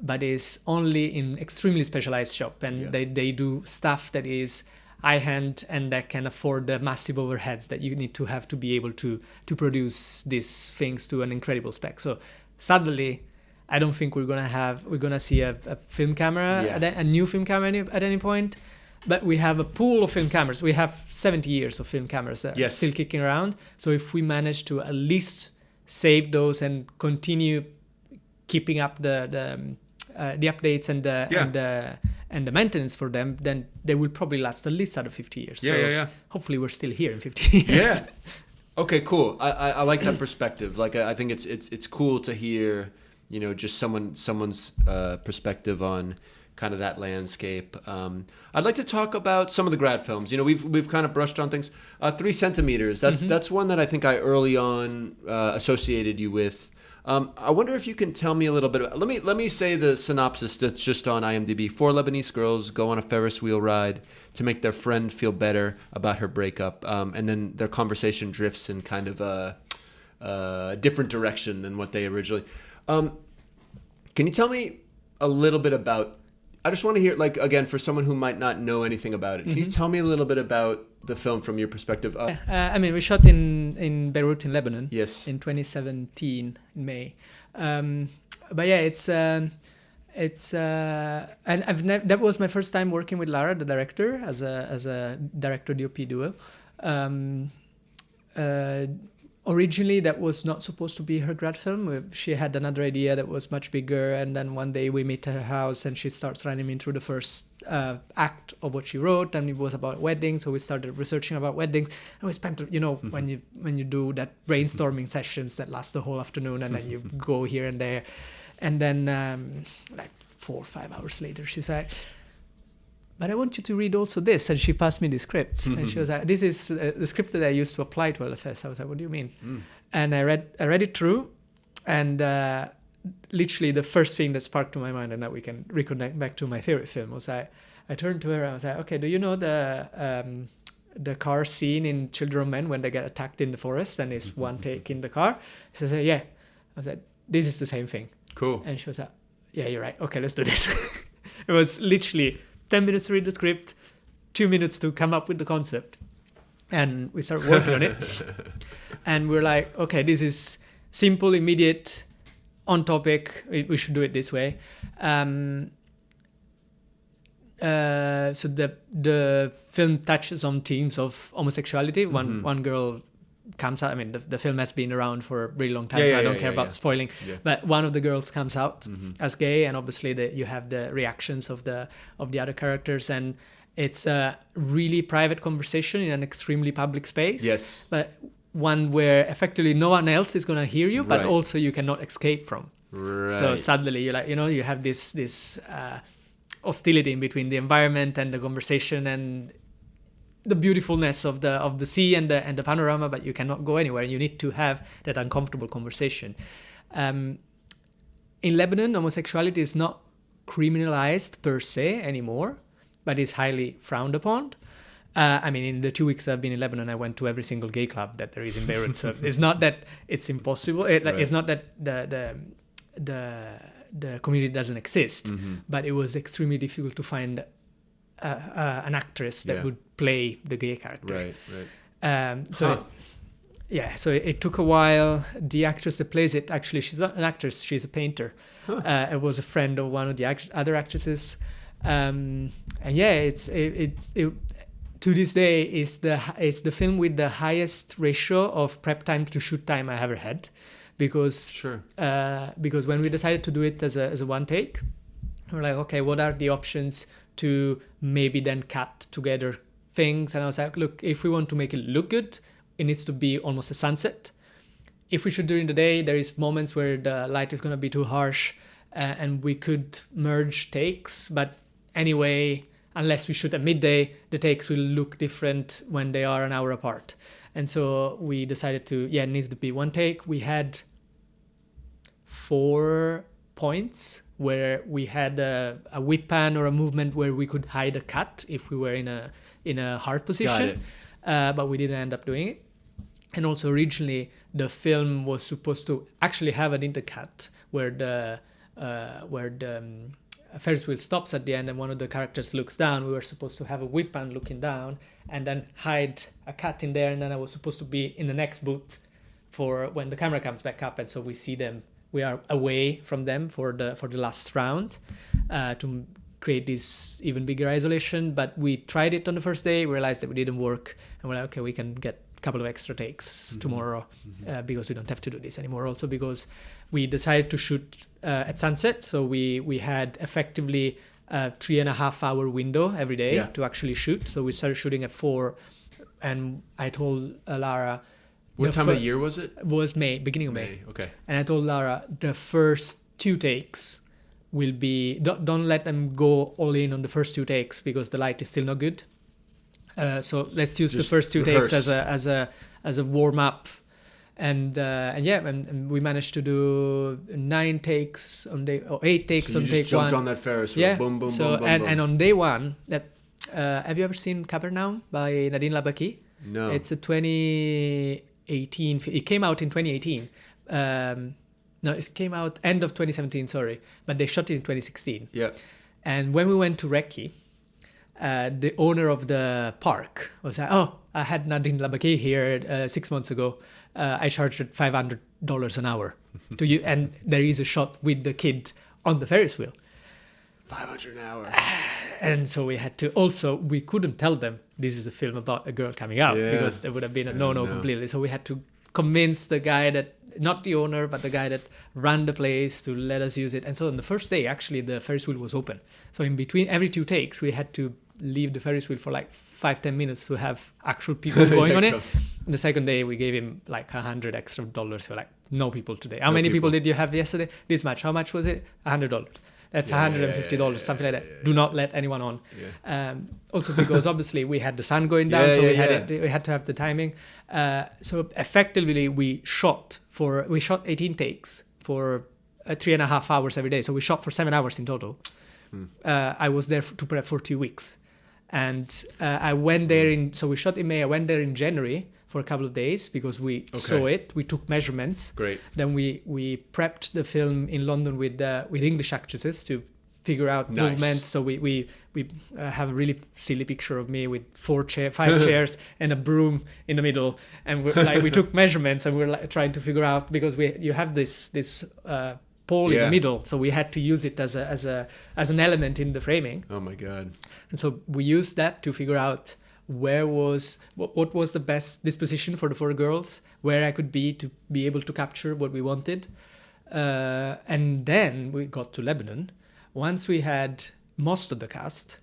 but is only in extremely specialized shop, and they do stuff that is high hand and that can afford the massive overheads that you need to have to be able to produce these things to an incredible spec. So suddenly, I don't think we're gonna see a film camera, a new film camera at any point. But we have a pool of film cameras. We have 70 years of film cameras that are still kicking around. So if we manage to at least save those and continue keeping up the updates and the maintenance for them, then they will probably last at least out of 50 years. Hopefully we're still here in 50 years. Yeah. Okay, cool. I like that perspective. Like I think it's cool to hear, you know, just someone's perspective on kind of that landscape. I'd like to talk about some of the grad films. You know, we've kind of brushed on things. 3 centimeters. That's one that I think I early on associated you with. I wonder if you can tell me a little bit. Let me say the synopsis that's just on IMDb. 4 Lebanese girls go on a Ferris wheel ride to make their friend feel better about her breakup, and then their conversation drifts in kind of a different direction than what they originally. Can you tell me a little bit about? I just want to hear, like, again, for someone who might not know anything about it. Can you tell me a little bit about the film from your perspective? I mean, we shot in Beirut in Lebanon. Yes. In 2017 in May. But yeah, and that was my first time working with Lara, the director, as a director DOP duo. Originally, that was not supposed to be her grad film. She had another idea that was much bigger, and then one day we meet at her house, and she starts running me through the first act of what she wrote, and it was about weddings. So we started researching about weddings, and we spent, when you do that brainstorming sessions that last the whole afternoon, and then you go here and there, and then like 4 or 5 hours later, she's like, but I want you to read also this. And she passed me the script. And she was like, this is the script that I used to apply to LFS. I was like, what do you mean? And I read it through. And literally the first thing that sparked to my mind, and now we can reconnect back to my favorite film, was I turned to her and I was like, okay, do you know the car scene in Children of Men when they get attacked in the forest and it's one take in the car? She said, yeah. I was like, this is the same thing. Cool. And she was like, yeah, you're right. Okay, let's do this. It was literally 10 minutes to read the script, 2 minutes to come up with the concept. And we started working on it. And we're like, okay, this is simple, immediate, on topic. We should do it this way. So the film touches on themes of homosexuality. One girl comes out. I mean, the film has been around for a really long time, so I don't care about spoiling. Yeah. But one of the girls comes out as gay, and obviously you have the reactions of the other characters, and it's a really private conversation in an extremely public space. Yes. But one where effectively no one else is going to hear you, but also you cannot escape from. Right. So suddenly you're like, you have this hostility in between the environment and the conversation and the beautifulness of the sea and the panorama, but you cannot go anywhere. You need to have that uncomfortable conversation. In Lebanon, homosexuality is not criminalized per se anymore, but is highly frowned upon. I mean, in the 2 weeks I've been in Lebanon, I went to every single gay club that there is in Beirut. So it's not that it's impossible. It's not that the community doesn't exist, but it was extremely difficult to find an actress that would play the gay character. Right. So it took a while. The actress that plays it, actually, she's not an actress, she's a painter. It was a friend of one of the other actresses. And yeah, it's to this day is the film with the highest ratio of prep time to shoot time I ever had, because when we decided to do it as a one take, we're like, okay, what are the options to maybe then cut together things? And I was like, look, if we want to make it look good, it needs to be almost a sunset. If we shoot during the day, there is moments where the light is going to be too harsh, and we could merge takes, but anyway, unless we shoot at midday, the takes will look different when they are an hour apart. And so we decided it needs to be one take. We had 4 points where we had a whip pan or a movement where we could hide a cut if we were in a hard position, but we didn't end up doing it. And also originally the film was supposed to actually have an intercut where the Ferris wheel stops at the end and one of the characters looks down. We were supposed to have a whip pan looking down and then hide a cut in there, and then I was supposed to be in the next booth for when the camera comes back up, and so we see them. We are away from them for the last round to create this even bigger isolation. But we tried it on the first day, we realized that it didn't work, and we're like, okay, we can get a couple of extra takes tomorrow because we don't have to do this anymore. Also because we decided to shoot at sunset, so we had effectively a 3.5 hour window every day to actually shoot. So we started shooting at 4, and I told Lara. What time of year was it? It was May, beginning of May. Okay. And I told Lara the first 2 takes will be don't let them go all in on the first 2 takes because the light is still not good. So let's use the first 2 takes as a warm up, And we managed to do 9 takes on day, or 8 takes So on you take just jumped one. on that Ferris wheel. Yeah. Boom, boom, So boom, boom, boom. and on day one, that have you ever seen Capernaum by Nadine Labaki? No. It's a 2018. It came out in 2018. No, it came out end of 2017. Sorry, but they shot it in 2016. Yeah. And when we went to Recce, the owner of the park was like, "Oh, I had Nadine Labaki here 6 months ago. I charged her $500 an hour to you, and there is a shot with the kid on the Ferris wheel." 500 an hour. And so we had to also, we couldn't tell them this is a film about a girl coming out, Yeah. because there would have been a no No. completely. So we had to convince the guy that, not the owner, but the guy that ran the place, to let us use it. And so on the first day, actually, the Ferris wheel was open. So in between every 2 takes, we had to leave the Ferris wheel for like 5-10 minutes to have actual people going on it. And the second day, we gave him like $100 extra. So like, no people today. How many people did you have yesterday? This much. How much was it? $100. That's $150, something like that. Do not let anyone on. Yeah. Also because obviously we had the sun going down, so we had to have the timing. So effectively we shot 18 takes for 3.5 hours every day. So we shot for 7 hours in total. I was there to prep for 2 weeks, and I went there so we shot in May. I went there in January for a couple of days because we saw it. We took measurements. Great. Then we prepped the film in London with English actresses to figure out movements. So we have a really silly picture of me with 5 chairs and a broom in the middle, and we took measurements, and we're like trying to figure out, because you have this pole in the middle, so we had to use it as an element in the framing. Oh my God. And so we used that to figure out what was the best disposition for the 4 girls, where I could be to be able to capture what we wanted. And then we got to Lebanon. Once we had most of the cast,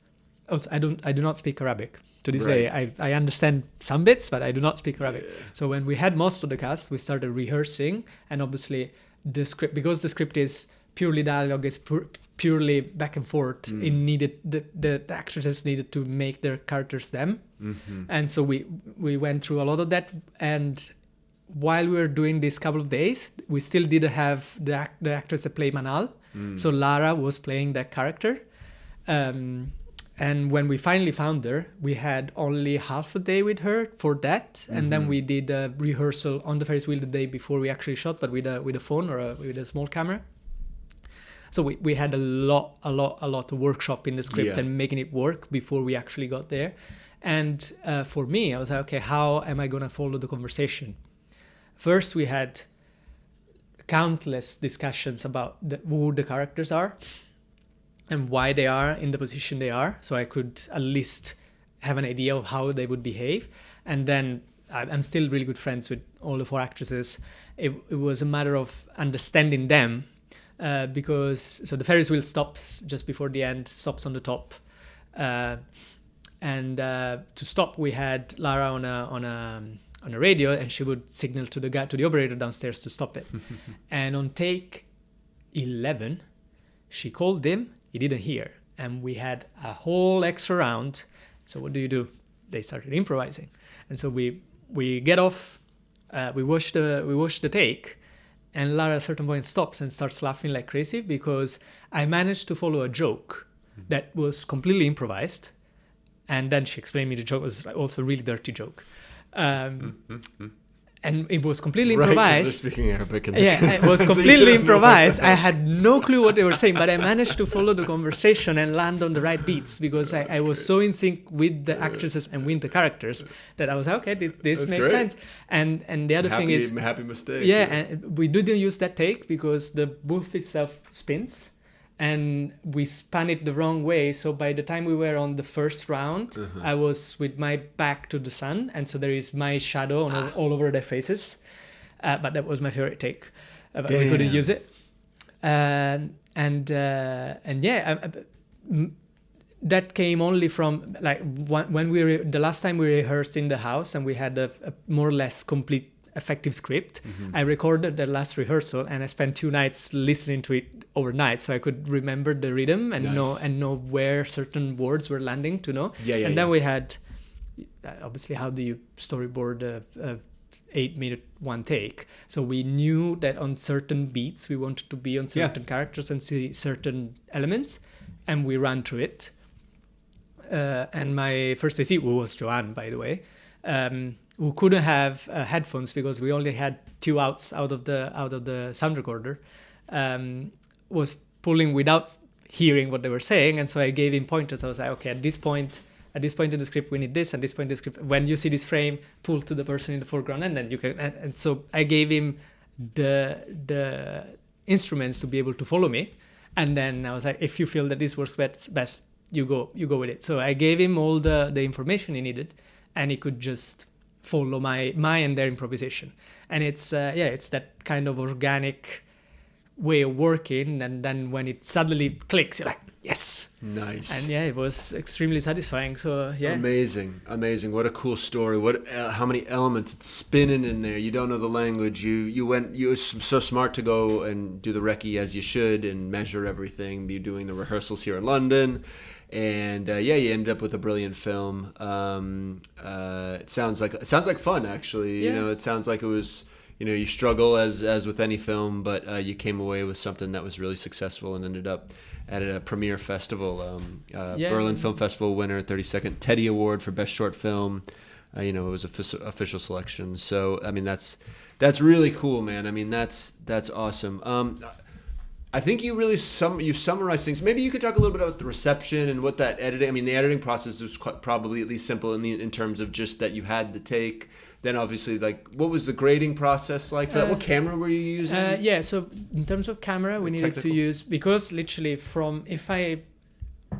also I do not speak Arabic. To this day, I understand some bits, but I do not speak Arabic. Yeah. So when we had most of the cast, we started rehearsing, and obviously the script, because the script is purely dialogue, is purely back and forth. It needed the actresses needed to make their characters them, and so we went through a lot of that. And while we were doing this couple of days, we still didn't have the actress that play Manal. So Lara was playing that character, and when we finally found her, we had only half a day with her for that, and then we did a rehearsal on the Ferris wheel the day before we actually shot, but with a phone or with a small camera. So we had a lot of workshop in the script and making it work before we actually got there. And for me, I was like, okay, how am I going to follow the conversation? First, we had countless discussions about who the characters are and why they are in the position they are, so I could at least have an idea of how they would behave. And then I'm still really good friends with all the 4 actresses. It was a matter of understanding them, because so the Ferris wheel stops just before the end, stops on the top, and to stop we had Lara on a radio, and she would signal to the operator downstairs to stop it. And on take 11, she called him. He didn't hear, and we had a whole extra round. So what do? They started improvising, and so we get off. We watch the take, and Lara at a certain point stops and starts laughing like crazy, because I managed to follow a joke that was completely improvised, and then she explained me the joke was also a really dirty joke. And it was completely improvised. Right, 'cause they're speaking Arabic. It was completely improvised. I had no clue what they were saying, but I managed to follow the conversation and land on the right beats, because I was so in sync with the actresses and with the characters that I was like, okay, this makes sense. And the other thing is, happy mistake. Yeah, and we didn't use that take because the booth itself spins, and we span it the wrong way. So by the time we were on the first round, I was with my back to the sun, and so there is my shadow all over their faces. But that was my favorite take. But we couldn't use it. That came only from like when the last time we rehearsed in the house, and we had a more or less complete effective script. I recorded the last rehearsal, and I spent 2 nights listening to it overnight, so I could remember the rhythm and know where certain words were landing. Then we had obviously, how do you storyboard 8-minute one take. So we knew that on certain beats we wanted to be on certain characters and see certain elements, and we ran through it. And my first AC, who was Joanne, by the way, who couldn't have headphones because we only had 2 outs out of the sound recorder, was pulling without hearing what they were saying, and so I gave him pointers. I was like, okay, at this point in the script we need this, and this point in the script, when you see this frame, pull to the person in the foreground, and then you can. And so I gave him the instruments to be able to follow me, and then I was like, if you feel that this works best, you go with it. So I gave him all the information he needed, and he could just follow my and their improvisation. And it's that kind of organic way of working, and then when it suddenly clicks, you're like, yes, nice. And it was extremely satisfying. So amazing. What a cool story. How many elements, it's spinning in there. You don't know the language. You were so smart to go and do the recce as you should and measure everything, be doing the rehearsals here in London, and you ended up with a brilliant film. It sounds like fun, actually. It sounds like it was. You struggle as with any film, but you came away with something that was really successful and ended up at a premiere festival. Berlin Film Festival winner, 32nd Teddy Award for Best Short Film. It was official selection. So, I mean, that's really cool, man. I mean, that's awesome. I think you summarized things. Maybe you could talk a little bit about the reception and what that editing. I mean, the editing process was probably at least simple in terms of just that you had the take. Then obviously, what was the grading process like for that? What camera were you using? So in terms of camera, we needed to use, because literally if I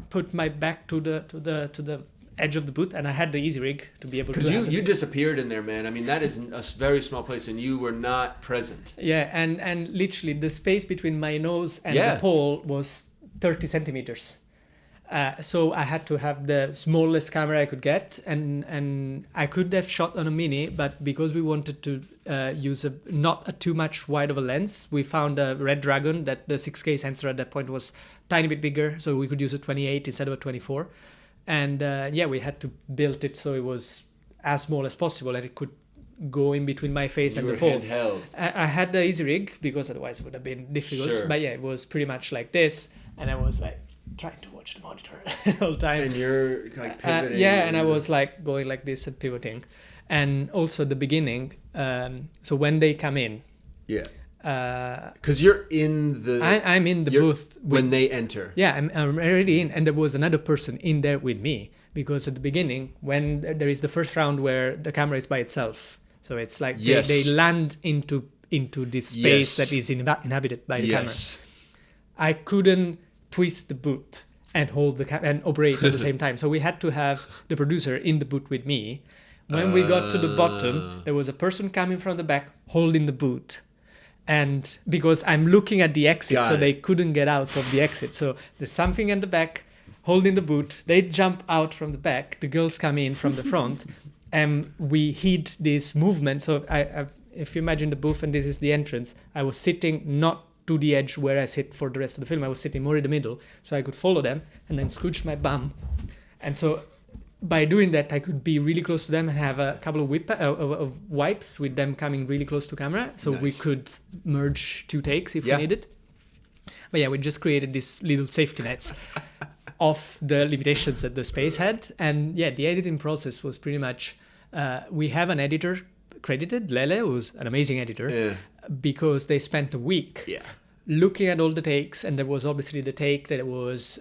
put my back to the edge of the booth, and I had the easy rig to be able to. Because you disappeared in there, man. I mean, that is a very small place, and you were not present. Yeah, and literally the space between my nose and the pole was 30 centimeters. So I had to have the smallest camera I could get, and I could have shot on a mini, but because we wanted to use not a too much wide of a lens, we found a Red Dragon that the 6K sensor at that point was a tiny bit bigger, so we could use a 28 instead of a 24. And we had to build it so it was as small as possible, and it could go in between my face and the pole. Handheld. I had the easy rig because otherwise it would have been difficult. Sure. But it was pretty much like this, and I was like trying to watch the monitor the whole time. And you're like pivoting. And I was like going like this and pivoting. And also the beginning, so when they come in. Yeah. Because you're in the... I'm in the booth. When they enter. Yeah, I'm already in. And there was another person in there with me. Because at the beginning, when there is the first round where the camera is by itself. So it's like they land into this space that is inhabited by the camera. I couldn't twist the boot and hold the and operate at the same time. So we had to have the producer in the boot with me. When we got to the bottom, there was a person coming from the back holding the boot. And because I'm looking at the exit, they couldn't get out of the exit. So there's something in the back holding the boot. They jump out from the back. The girls come in from the front. And we hid this movement. So if you imagine the booth and this is the entrance, I was sitting not to the edge where I sit for the rest of the film. I was sitting more in the middle, so I could follow them and then scooch my bum. And so by doing that, I could be really close to them and have a couple of wipes with them coming really close to camera. So we could merge 2 takes if we needed. But we just created these little safety nets of the limitations that the space had. And the editing process was pretty much, we have an editor credited, Lele, who's an amazing editor, because they spent a week looking at all the takes, and there was obviously the take that was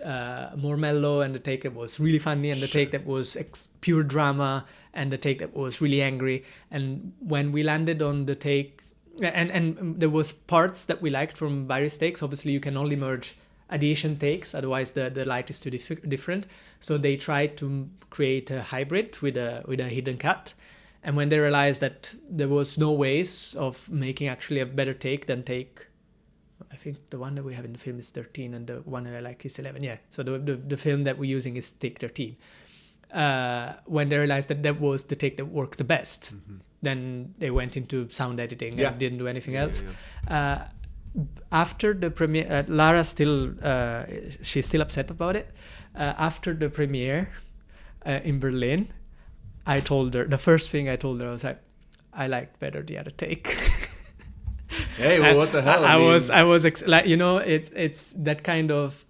more mellow, and the take that was really funny, and the take that was pure drama, and the take that was really angry. And when we landed on the take, and there was parts that we liked from various takes. Obviously, you can only merge addition takes, otherwise the light is too different. So they tried to create a hybrid with a hidden cut. And when they realized that there was no ways of making actually a better take than take, I think the one that we have in the film is 13 and the one that I like is 11. Yeah, so the film that we're using is take 13. When they realized that was the take that worked the best, then they went into sound editing and didn't do anything else. After the premiere, Lara she's still upset about it. After the premiere in Berlin, I told her, the first thing I told her, I was like, I liked better the other take. Hey, well, what the hell? I was like, you know, it's that kind of,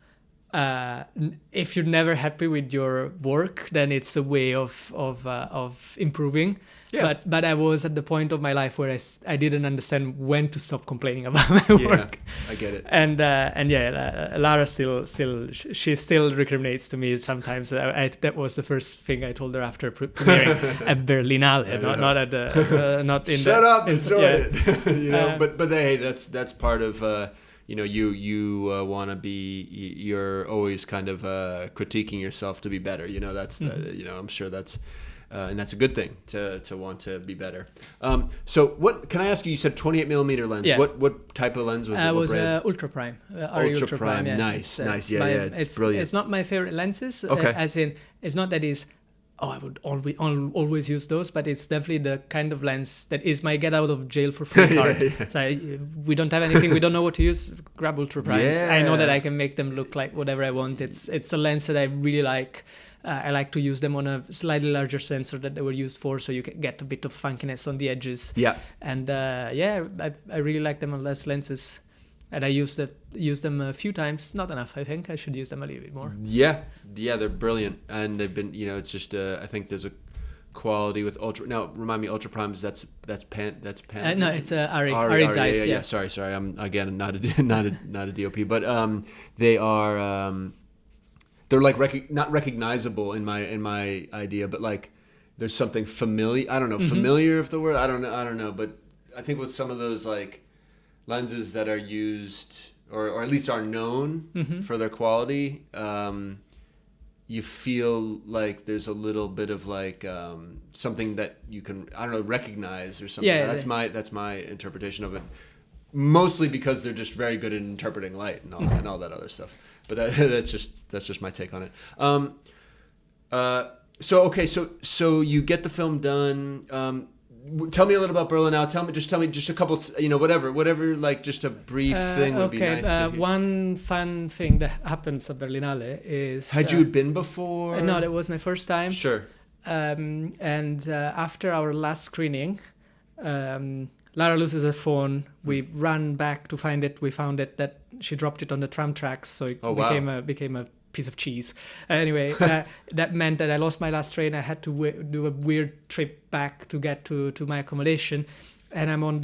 if you're never happy with your work, then it's a way of improving. Yeah. But I was at the point of my life where I didn't understand when to stop complaining about my work. I get it. And yeah, Lara she still recriminates to me sometimes. That was the first thing I told her after premiering at Berlinale, not at the not in. Shut up, enjoy yeah. it. You know, but hey, that's part of. You know, you want to be. You're always kind of critiquing yourself to be better. You know, that's you know, I'm sure that's. And that's a good thing to want to be better. So what can I ask you? You said 28 millimeter lens. Yeah. What type of lens was it? It was brand? Ultra Prime. Arri Ultra Prime. Yeah. Nice. Yeah, it's brilliant. It's not my favorite lenses. Okay. As in, it's not that is. Oh, I would always use those, but it's definitely the kind of lens that is my get out of jail for free card. Yeah. So we don't have anything, we don't know what to use. Grab Ultra Primes. Yeah. I know that I can make them look like whatever I want. It's a lens that I really like. I like to use them on a slightly larger sensor that they were used for, so you can get a bit of funkiness on the edges. Yeah. And I really like them on less lenses. And I use them a few times, not enough. I think I should use them a little bit more. Yeah, they're brilliant, and they've been. You know, it's just. I think there's a quality with Ultra. Now, remind me, Ultra Primes. That's Pan. No, it's Arri Zeidan. Yeah. Sorry. I'm again not a DOP, but they are. They're like not recognizable in my idea, but like there's something familiar. I don't know, familiar if the word. I don't know, but I think with some of those like lenses that are used or at least are known for their quality, you feel like there's a little bit of like something that you can recognize or something. Yeah, that's my interpretation of it. Mostly because they're just very good at interpreting light and all that other stuff. But that's just my take on it. So you get the film done. Tell me a little about Berlinale. Tell me just a couple. You know, whatever. Like just a brief thing would be nice. To hear. One fun thing that happens at Berlinale is. Had you been before? No, that was my first time. Sure. And after our last screening, Lara loses her phone. We ran back to find it. We found it that she dropped it on the tram tracks, so it became a piece of cheese. Anyway, that meant that I lost my last train. I had to do a weird trip back to get to my accommodation, and I'm on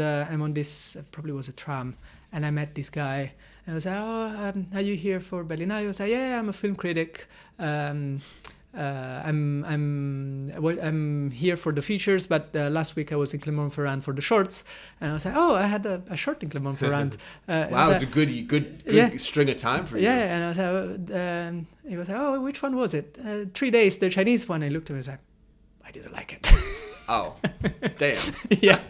this probably was a tram, and I met this guy, and I was like, are you here for Berlinale? I was like, yeah, I'm a film critic. I'm here for the features, but last week I was in Clermont-Ferrand for the shorts, and I was like, I had a short in Clermont-Ferrand. Wow, it's a good string of time for you. Yeah, and I was like, he was like, which one was it? 3 days, the Chinese one. I looked at him and was like, I didn't like it. Oh, damn. Yeah.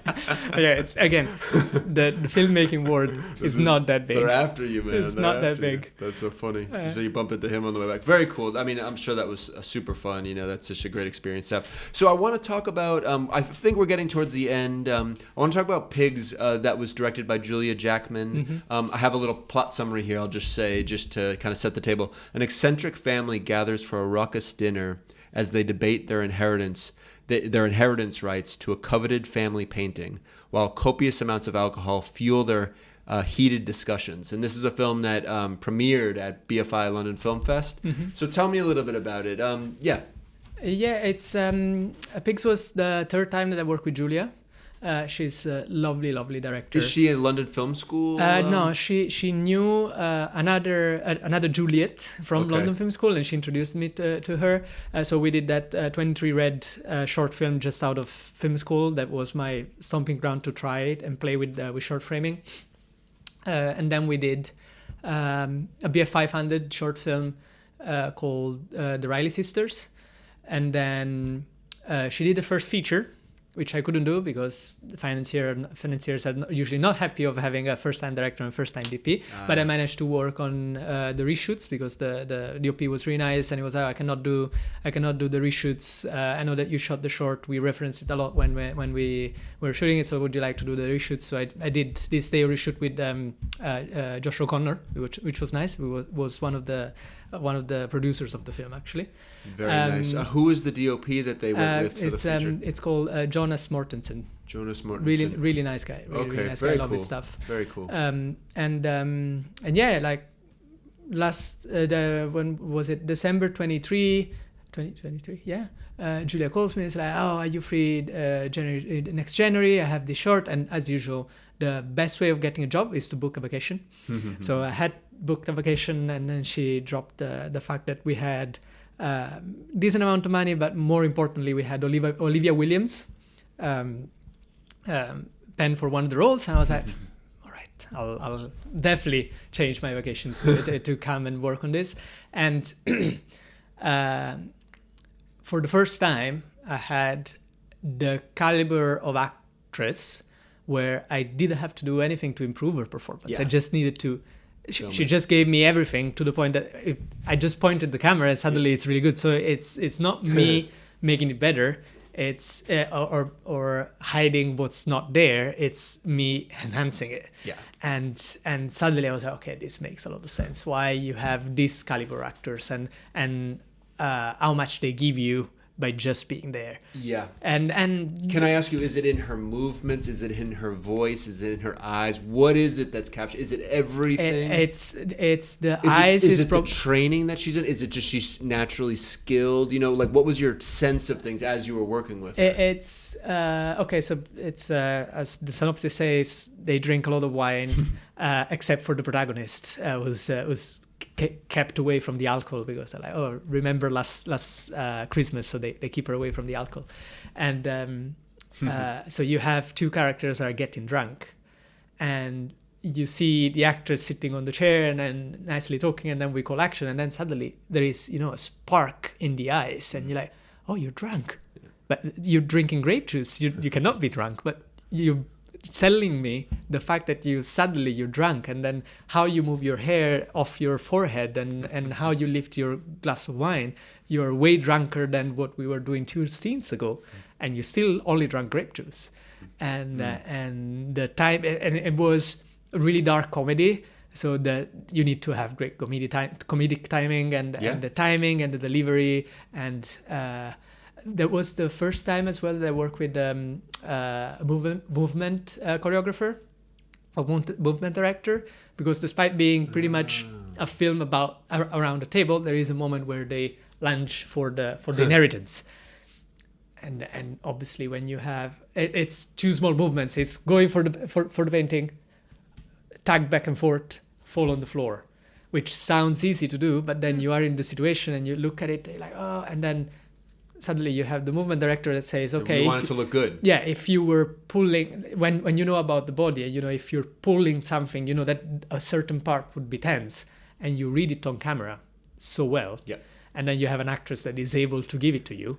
It's again, the filmmaking world is not that big. They're after you, man. It's not that big. That's so funny. So you bump into him on the way back. Very cool. I mean, I'm sure that was super fun. You know, that's such a great experience. So I want to talk about. I think we're getting towards the end. I want to talk about Pigs. That was directed by Julia Jackman. I have a little plot summary here. I'll just say, just to kind of set the table. An eccentric family gathers for a raucous dinner as they debate their inheritance rights to a coveted family painting, while copious amounts of alcohol fuel their heated discussions. And this is a film that premiered at BFI London Film Fest. So tell me a little bit about it. Yeah, it's Pigs was the third time that I worked with Julia. She's a lovely director. Is she at London Film School? No, she knew another Juliet from London Film School, and she introduced me to her. So we did that 23 Red short film just out of film school. That was my stomping ground to try it and play with short framing. And then we did a BF 500 short film called The Riley Sisters. And then she did the first feature, which I couldn't do because the financiers are usually not happy of having a first-time director and first-time DP. But I managed to work on the reshoots because the DOP was really nice, and it was I cannot do the reshoots. I know that you shot the short. We referenced it a lot when we were shooting it. So would you like to do the reshoots? So I did this day reshoot with Josh O'Connor, which was nice. He was one of the producers of the film actually. Very nice. Who was the DOP that they worked with for the feature? It's called John Jonas Mortensen. Jonas Mortensen. Really nice guy. Really nice guy. I love his stuff. Very cool. And yeah, like when was it? December 2023? Yeah. Julia calls me and is like, "Oh, are you free next January? I have this short." And as usual, the best way of getting a job is to book a vacation. So I had booked a vacation, and then she dropped the fact that we had decent amount of money, but more importantly, we had Olivia Williams pen for one of the roles, and I was like, all right, I'll definitely change my vacations to come and work on this. And for the first time, I had the caliber of actress where I didn't have to do anything to improve her performance. Yeah. I just needed to. She just gave me everything to the point that if I just pointed the camera and suddenly it's really good. So it's not me making it better. It's or hiding what's not there. It's me enhancing it. Yeah. And suddenly I was like, okay, this makes a lot of sense. Why you have this caliber actors and how much they give you by just being there. Yeah. And can I ask you, is it in her movements? Is it in her voice? Is it in her eyes? What is it that's captured? Is it everything? It's the eyes. Is it the training that she's in? Is it just she's naturally skilled? You know, like what was your sense of things as you were working with her? It's okay. So it's as the synopsis says, they drink a lot of wine, except for the protagonist was kept away from the alcohol because they're like, oh, remember last Christmas, so they keep her away from the alcohol. And so you have two characters that are getting drunk, and you see the actress sitting on the chair and then nicely talking, and then we call action, and then suddenly there is a spark in the eyes, and you're like, oh, you're drunk, but you're drinking grape juice. You cannot be drunk, but you telling me the fact that you're drunk, and then how you move your hair off your forehead and how you lift your glass of wine, you're way drunker than what we were doing 2 scenes ago, and you still only drank grape juice. And the time, and it was a really dark comedy, so that you need to have great comedic timing and the timing and the delivery. And that was the first time as well that I worked with a movement choreographer, a movement director, because despite being pretty much a film about around a table, there is a moment where they lunge for the inheritance. And obviously when you have it's 2 small movements, it's going for the painting, tag back and forth, fall on the floor, which sounds easy to do, but then you are in the situation and you look at it, you're like, oh, and then suddenly you have the movement director that says, okay, you want it to look good. Yeah, if you were pulling, when you know about the body, if you're pulling something, that a certain part would be tense, and you read it on camera so well. Yeah. And then you have an actress that is able to give it to you.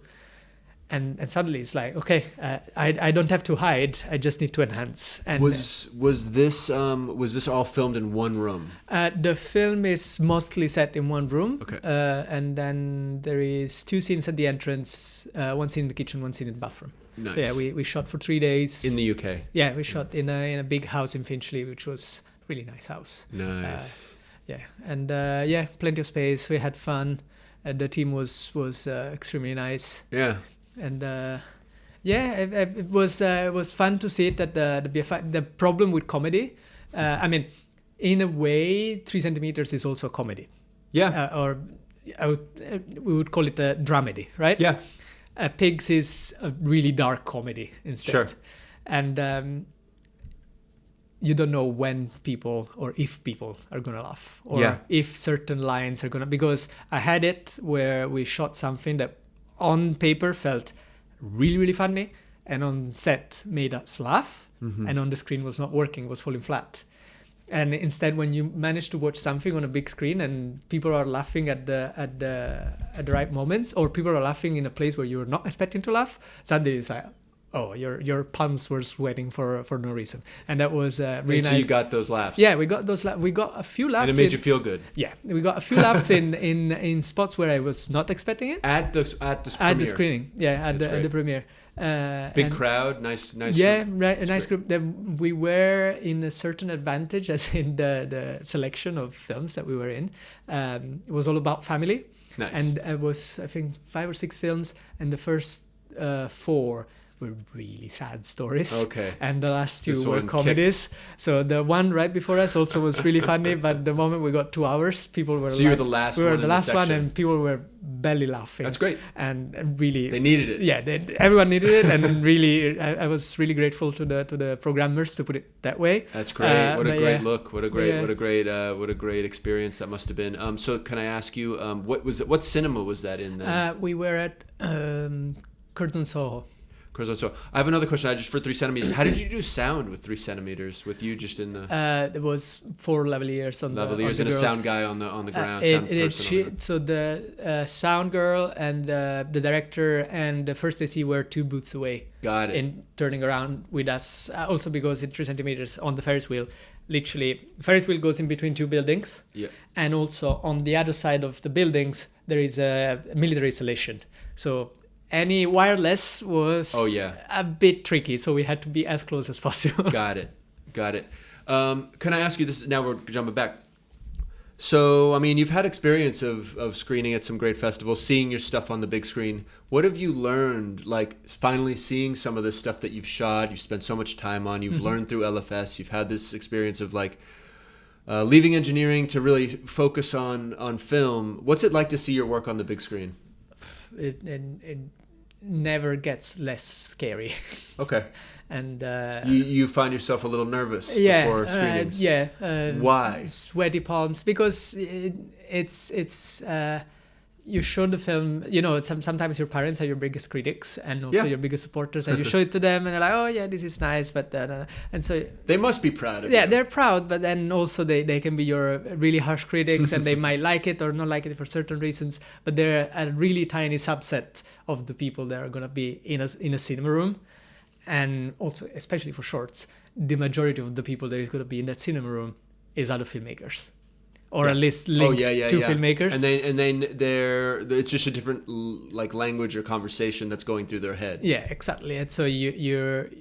And suddenly it's like, okay, I don't have to hide. I just need to enhance. And was this all filmed in one room? The film is mostly set in one room. Okay. And then there is 2 scenes at the entrance, 1 scene in the kitchen, 1 scene in the bathroom. Nice. So yeah, we shot for 3 days in the UK. Yeah, we shot in a big house in Finchley, which was a really nice house. Nice. Yeah, and plenty of space. We had fun. The team was extremely nice. Yeah. And it was fun to see it at the BFI. The problem with comedy, I mean, in a way, 3 centimeters is also a comedy. Yeah. Or we would call it a dramedy, right? Yeah. Pigs is a really dark comedy instead. Sure. And you don't know when people or if people are gonna laugh, or if certain lines are gonna. Because I had it where we shot something that on paper felt really, really funny, and on set made us laugh, and on the screen was not working, was falling flat. And instead, when you manage to watch something on a big screen and people are laughing at the right moments, or people are laughing in a place where you're not expecting to laugh, suddenly it's like, oh, your puns were sweating for no reason. And that was really nice. So you got those laughs. Yeah, we got those. We got a few laughs. And it made you feel good. Yeah, we got a few laughs in spots where I was not expecting it. At the premiere. At the screening, yeah, at the premiere. Big crowd, nice. Yeah, group. right, a nice group. We were in a certain advantage, as in the selection of films that we were in. It was all about family. Nice. And it was, I think, 5 or 6 films, and the first 4 were really sad stories. Okay. And the last two This were one comedies. So the one right before us also was really funny, but the moment we got 2 hours, people were So you were the last we one were in the the last one, section. and people were belly laughing. That's great. And really, They needed it. yeah, everyone needed it, and really, I was really grateful to the programmers, to put it that way. That's great. What a great yeah. look. What a great experience that must have been. So can I ask you, what cinema was that in then? We were at Curtin Soho. So I have another question. For 3 centimeters, how did you do sound with 3 centimeters? With you just in the There was 4 lavaliers on lavaliers the and girls. a sound guy on the ground. So the sound girl and the director and the first AC were 2 booths away. Got it. In turning around with us, also because in 3 centimeters on the Ferris wheel, literally Ferris wheel goes in between 2 buildings. Yeah. And also on the other side of the buildings there is a military installation. So any wireless was a bit tricky, so we had to be as close as possible. Got it. Can I ask you this? Now we're jumping back. So, I mean, you've had experience of screening at some great festivals, seeing your stuff on the big screen. What have you learned, like finally seeing some of this stuff that you've shot, you've spent so much time on, you've learned through LFS, you've had this experience of like leaving engineering to really focus on film. What's it like to see your work on the big screen? It never gets less scary. Okay. And you find yourself a little nervous before screenings. Why? Sweaty palms, because it's you show the film, you know, sometimes your parents are your biggest critics and also your biggest supporters, and you show it to them and they're like, oh yeah, this is nice, but and so they must be proud of you. Yeah, they're proud, but then also they can be your really harsh critics and they might like it or not like it for certain reasons, but they're a really tiny subset of the people that are going to be in a cinema room. And also, especially for shorts, the majority of the people that is going to be in that cinema room is other filmmakers, or at least linked to filmmakers. And then it's just a different like language or conversation that's going through their head. Yeah, exactly. And so you're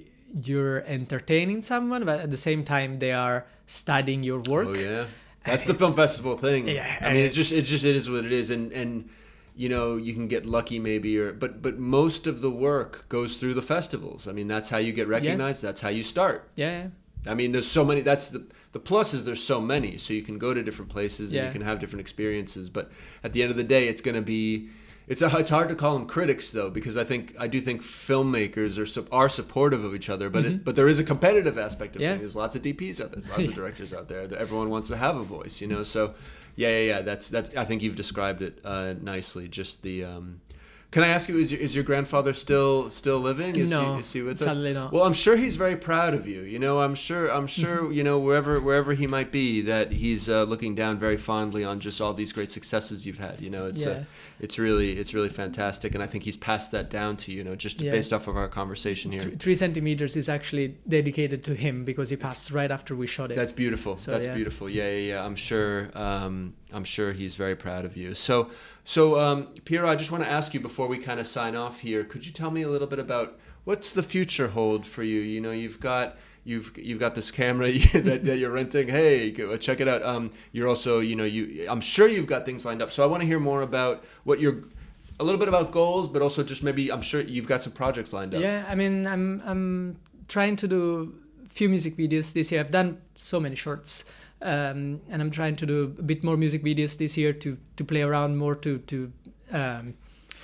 entertaining someone, but at the same time they are studying your work. Oh yeah, that's the film festival thing. Yeah, I mean, it is what it is, and you know, you can get lucky maybe, but most of the work goes through the festivals. I mean, that's how you get recognized. Yeah. That's how you start. Yeah. I mean, there's so many. That's the plus is there's so many, so you can go to different places and you can have different experiences. But at the end of the day, it's going to be. It's hard to call them critics though, because I do think filmmakers are supportive of each other, but there is a competitive aspect of things. There's lots of DPs out there, there's lots of directors out there. Everyone wants to have a voice, you know. So yeah. That's I think you've described it nicely. Just the. Can I ask you, is your grandfather still living? Is he with us? Sadly not. Well, I'm sure he's very proud of you. You know, I'm sure. You know, wherever he might be, that he's looking down very fondly on just all these great successes you've had. You know, it's really fantastic, and I think he's passed that down to you. You know, just based off of our conversation here. 3 centimeters is actually dedicated to him because he passed right after we shot it. That's beautiful. So, that's beautiful. Yeah. I'm sure he's very proud of you. So Piero, I just want to ask you before we kind of sign off here, could you tell me a little bit about what's the future hold for you? You know, you've got this camera that you're renting. Hey, go check it out. You're also, you know, I'm sure you've got things lined up. So I want to hear more about a little bit about goals, but also just maybe, I'm sure you've got some projects lined up. Yeah, I mean, I'm trying to do a few music videos this year. I've done so many shorts. And I'm trying to do a bit more music videos this year to play around more, to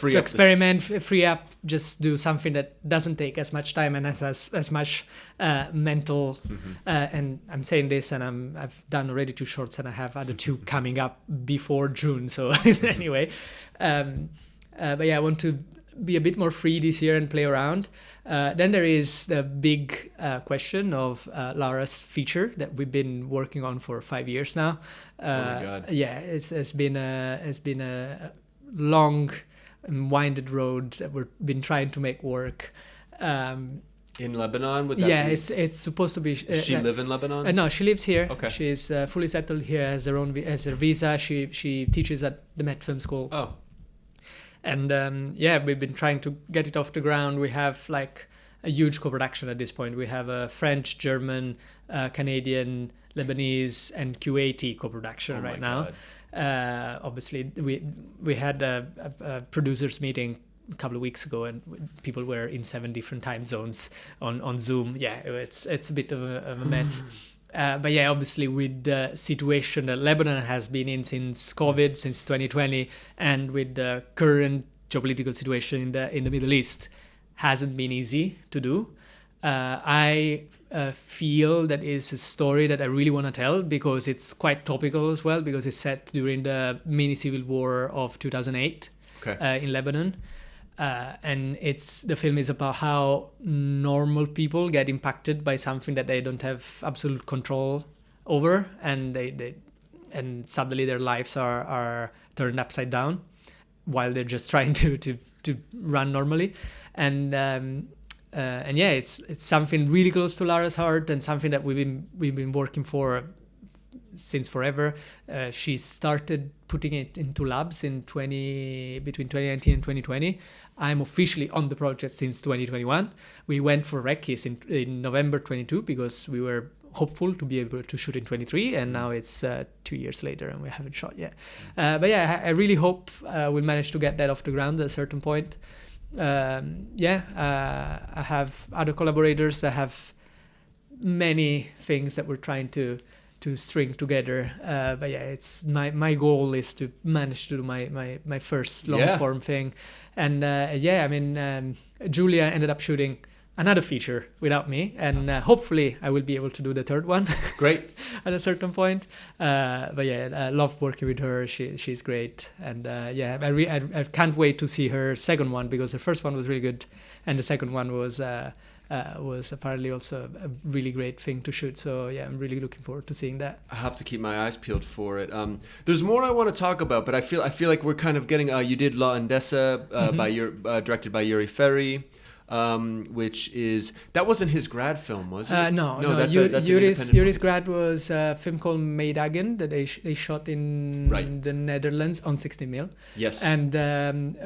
experiment, free up, just do something that doesn't take as much time and has as much mental. And I'm saying this, and I've done already 2 shorts, and I have other 2 coming up before June. So anyway, but yeah, I want to be a bit more free this year and play around. Then there is the big question of Lara's feature that we've been working on for 5 years now. Oh my God! Yeah, it's been a long and winded road that we've been trying to make work. In Lebanon, would that be? It's supposed to be. Does she live in Lebanon? No, she lives here. Okay. She's fully settled here, has her visa. She teaches at the Met Film School. Oh. And we've been trying to get it off the ground. We have like a huge co-production at this point. We have a French, German, Canadian, Lebanese, and Kuwaiti co-production right now. Obviously, we had a producers meeting a couple of weeks ago, and people were in 7 different time zones on Zoom. Yeah, it's a bit of a mess. But yeah, obviously with the situation that Lebanon has been in since COVID, since 2020, and with the current geopolitical situation in the Middle East, hasn't been easy to do. I feel that is a story that I really want to tell because it's quite topical as well, because it's set during the mini civil war of 2008 in Lebanon. And the film is about how normal people get impacted by something that they don't have absolute control over, and and suddenly their lives are turned upside down while they're just trying to run normally. And yeah, it's something really close to Lara's heart, and something that we've been working for since forever. She started putting it into labs between 2019 and 2020. I'm officially on the project since 2021. We went for Rekkis in November 22 because we were hopeful to be able to shoot in 23, and now it's 2 years later and we haven't shot yet. But yeah, I really hope we'll manage to get that off the ground at a certain point. I have other collaborators. I have many things that we're trying to string together. But yeah, it's my goal is to manage to do my first long form thing. And Julia ended up shooting another feature without me, and hopefully I will be able to do the third one. Great. At a certain point. But yeah, I love working with her. She's great. And I can't wait to see her second one, because the first one was really good, and the second one was apparently also a really great thing to shoot. So yeah, I'm really looking forward to seeing that. I have to keep my eyes peeled for it. There's more I want to talk about, but I feel like we're kind of getting. You did La Endesa directed by Juri Ferri, that wasn't his grad film, was it? No. That's Juri's grad was a film called Meidagen that they shot in the Netherlands on 16mm. Yes. And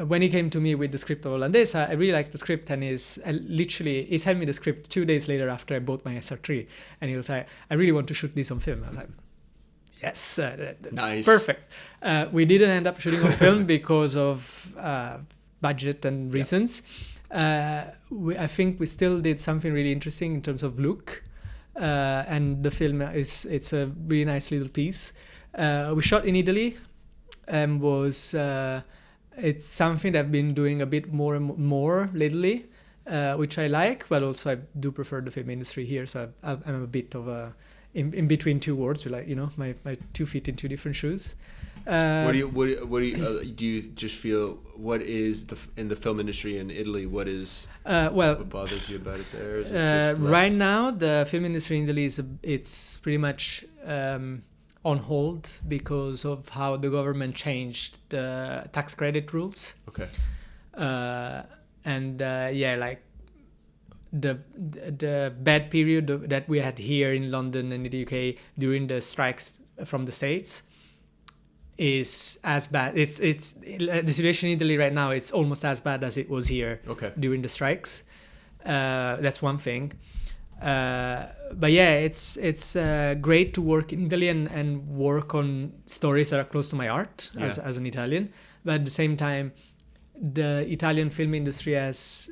when he came to me with the script of Hollandaise, I really liked the script, and he sent me the script 2 days later after I bought my SR3, and he was like, I really want to shoot this on film. I was like, yes, nice, perfect. We didn't end up shooting on film because of budget and reasons. I think we still did something really interesting in terms of look, and the film it's a really nice little piece. We shot in Italy, and it's something that I've been doing a bit more and more lately, which I like, but also I do prefer the film industry here. So I'm a bit of a in between two worlds, like, my 2 feet in two different shoes. What do you just feel? What is in the film industry in Italy? What bothers you about it there? Is it just right now, the film industry in Italy it's pretty much on hold because of how the government changed the tax credit rules. Okay. Like the bad period that we had here in London and in the UK during the strikes from the States is as bad. It's the situation in Italy right now. It's almost as bad as it was here during the strikes. That's one thing. But yeah, it's great to work in Italy and work on stories that are close to my art as an Italian. But at the same time, the Italian film industry has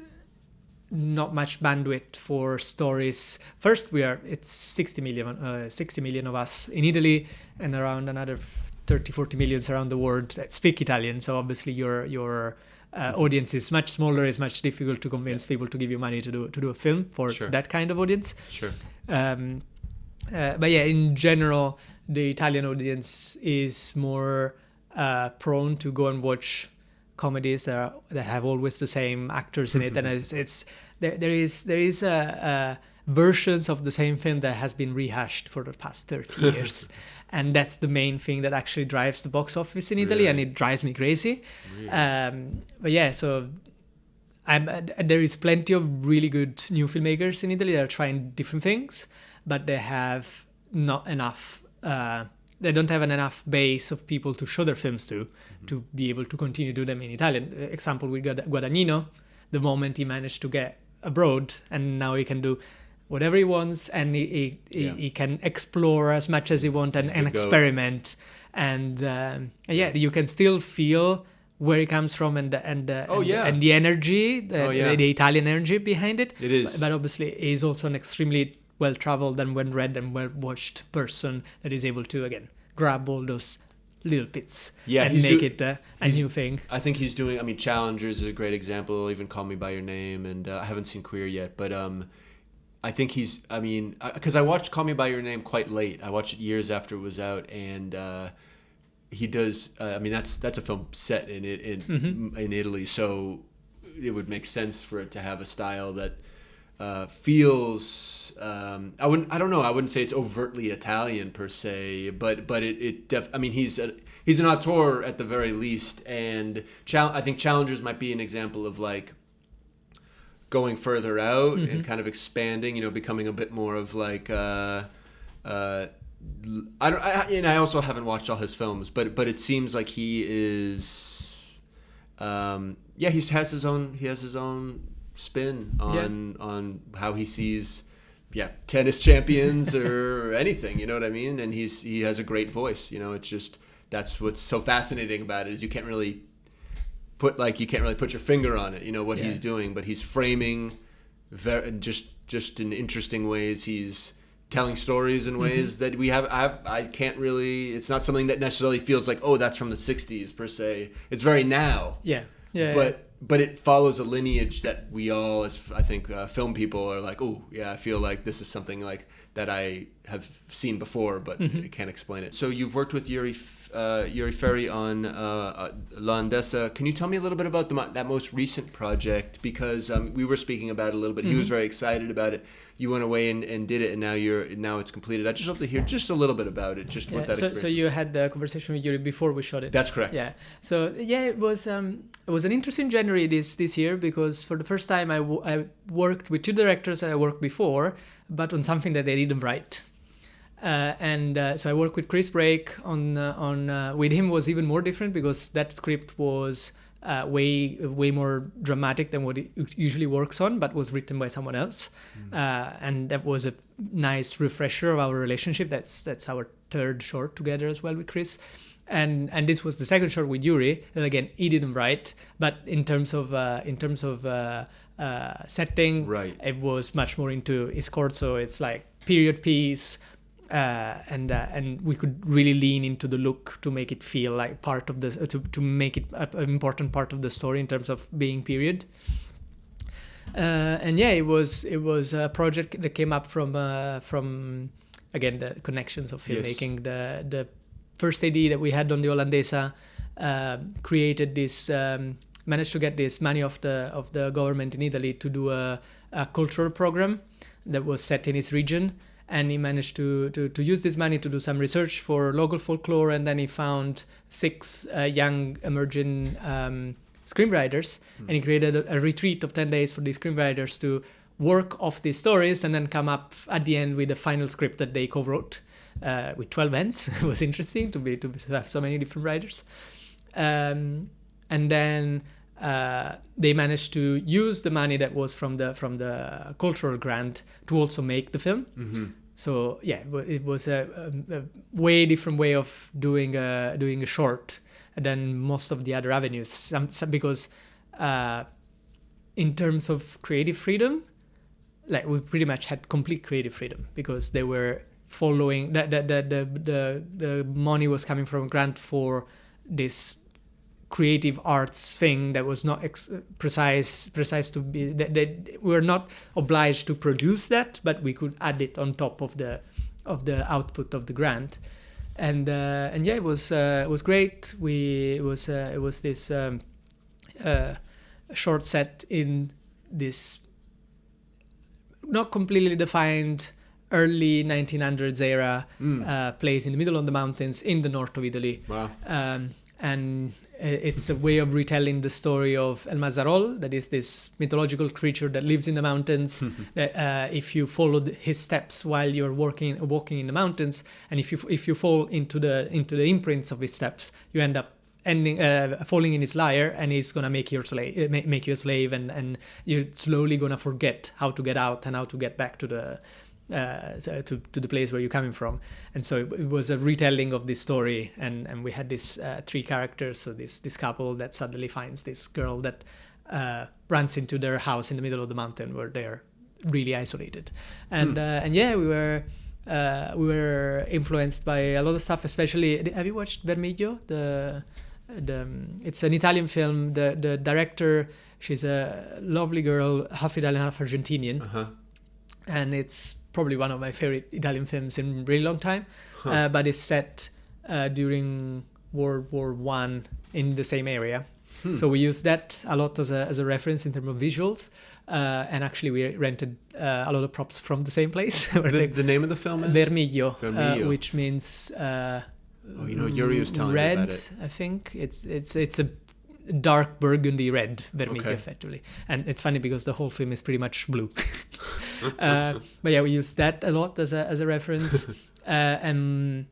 not much bandwidth for stories. First, it's 60 million of us in Italy, and around another 30-40 millions around the world that speak Italian. So obviously your audience is much smaller. It's much difficult to convince people to give you money to do a film for that kind of audience. Sure. But yeah, in general, the Italian audience is more prone to go and watch comedies that have always the same actors in it, and there is versions of the same film that has been rehashed for the past 30 years. And that's the main thing that actually drives the box office in Italy, and it drives me crazy. Really? But yeah, so there is plenty of really good new filmmakers in Italy that are trying different things, but they have not enough. They don't have enough base of people to show their films to be able to continue to do them in Italian. Example, we got Guadagnino. The moment he managed to get abroad, and now he can do whatever he wants, and he can explore as much as he wants and experiment. And you can still feel where he comes from and the and the energy, the Italian energy behind it. It is. But obviously, he's also an extremely well-traveled and well-read and well-watched person that is able to, again, grab all those little bits and make it a new thing. I think he's doing, I mean, Challengers is a great example, even Call Me By Your Name, and I haven't seen Queer yet, but I think he's, I mean, because I watched Call Me By Your Name quite late. I watched it years after it was out, and he does, I mean, that's a film set in Italy, so it would make sense for it to have a style that feels I wouldn't say it's overtly Italian per se, but I mean, he's an auteur at the very least, and I think Challengers might be an example of like going further out and kind of expanding, becoming a bit more of like I also haven't watched all his films, but it seems like he is he has his own spin on how he sees tennis champions or anything, you know what I mean? And he has a great voice, it's just, that's what's so fascinating about it, is you can't really put your finger on it, what he's doing, but he's framing just in interesting ways. He's telling stories in ways that I can't really, it's not something that necessarily feels like, oh, that's from the 60s per se. It's very now. But it follows a lineage that we all, as I think film people, are like, oh yeah, I feel like this is something like that I have seen before, but I can't explain it. So you've worked with Juri Ferri on L'Andessa. Can you tell me a little bit about that most recent project? Because we were speaking about it a little bit. He was very excited about it. You went away and did it, and now it's completed. I'd just love to hear just a little bit about it, just what that experience. So you had the conversation with Juri before we shot it. That's correct. Yeah. So it was an interesting January this year, because for the first time I worked with two directors that I worked before, but on something that they didn't write. So I worked with Chris Brake on with him was even more different, because that script was way more dramatic than what it usually works on, but was written by someone else. And that was a nice refresher of our relationship. That's our third short together as well with Chris. And this was the second short with Juri, and again, he didn't write, but in terms of setting, right, it was much more into his court, so it's like period piece, and we could really lean into the look to make it feel like part of the to make it an important part of the story in terms of being period. It was a project that came up from again the connections of filmmaking. Yes. The first AD that we had on the Olandesa created this, managed to get this money of the government in Italy to do a cultural program that was set in his region, and he managed to use this money to do some research for local folklore, and then he found 6 young emerging screenwriters, and he created a retreat of 10 days for these screenwriters to work off these stories and then come up at the end with a final script that they co-wrote. With 12 ends. It was interesting to have so many different writers, and then they managed to use the money that was from the cultural grant to also make the film. So it was a way different way of doing a short than most of the other avenues. Because in terms of creative freedom, like, we pretty much had complete creative freedom, because they were following the money was coming from a grant for this creative arts thing that was not precise to be that we were not obliged to produce that, but we could add it on top of the output of the grant, and it was great. It was this short set in this not completely defined early 1900s era place in the middle of the mountains in the north of Italy. Wow. And it's a way of retelling the story of El Mazarol, that is this mythological creature that lives in the mountains. That if you follow his steps while you're walking in the mountains, and if you fall into the imprints of his steps, you end up falling in his lair, and he's gonna make you a slave, and you're slowly gonna forget how to get out and how to get back to to the place where you're coming from. And so it was a retelling of this story, and we had these three characters. So this couple that suddenly finds this girl that runs into their house in the middle of the mountain where they're really isolated. And yeah, we were influenced by a lot of stuff, especially. Have you watched Vermiglio? It's an Italian film. The director, she's a lovely girl, half Italian, half Argentinian, and it's probably one of my favorite Italian films in a really long time. But it's set during World War One in the same area. So we used that a lot as a reference in terms of visuals. And actually, we rented a lot of props from the same place. The name of the film is Vermiglio, which means Juri was telling red, me about it. I think it's a dark burgundy red, Vermiglio, effectively. And it's funny because the whole film is pretty much blue. But yeah, we used that a lot as a reference. But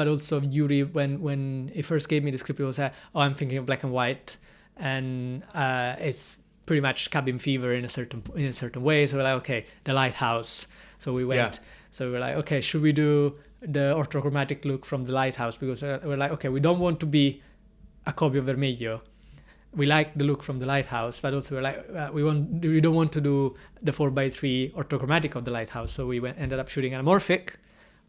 also Juri, when he first gave me the script, he was I'm thinking of black and white, and it's pretty much cabin fever in a certain way. So we're like, okay, the lighthouse. So we went. So we're like, okay, should we do the orthochromatic look from the lighthouse? Because we're like, okay, we don't want to be a copy of Vermiglio. We like the look from the lighthouse, but also we're like, we don't want to do the 4:3 orthochromatic of the lighthouse. So we ended up shooting anamorphic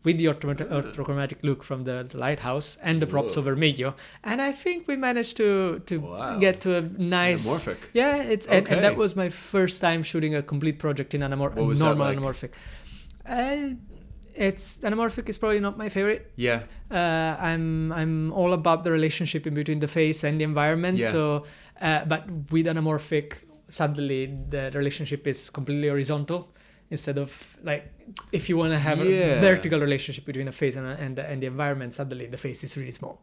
with the orthochromatic look from the lighthouse and the props of Vermiglio. And I think we managed to get to a nice... Anamorphic. Yeah, and that was my first time shooting a complete project in normal anamorphic. Anamorphic is probably not my favorite. Yeah. I'm all about the relationship in between the face and the environment. Yeah. So, but with anamorphic, suddenly the relationship is completely horizontal. Instead of like, if you want to have a vertical relationship between a face and the environment, suddenly the face is really small.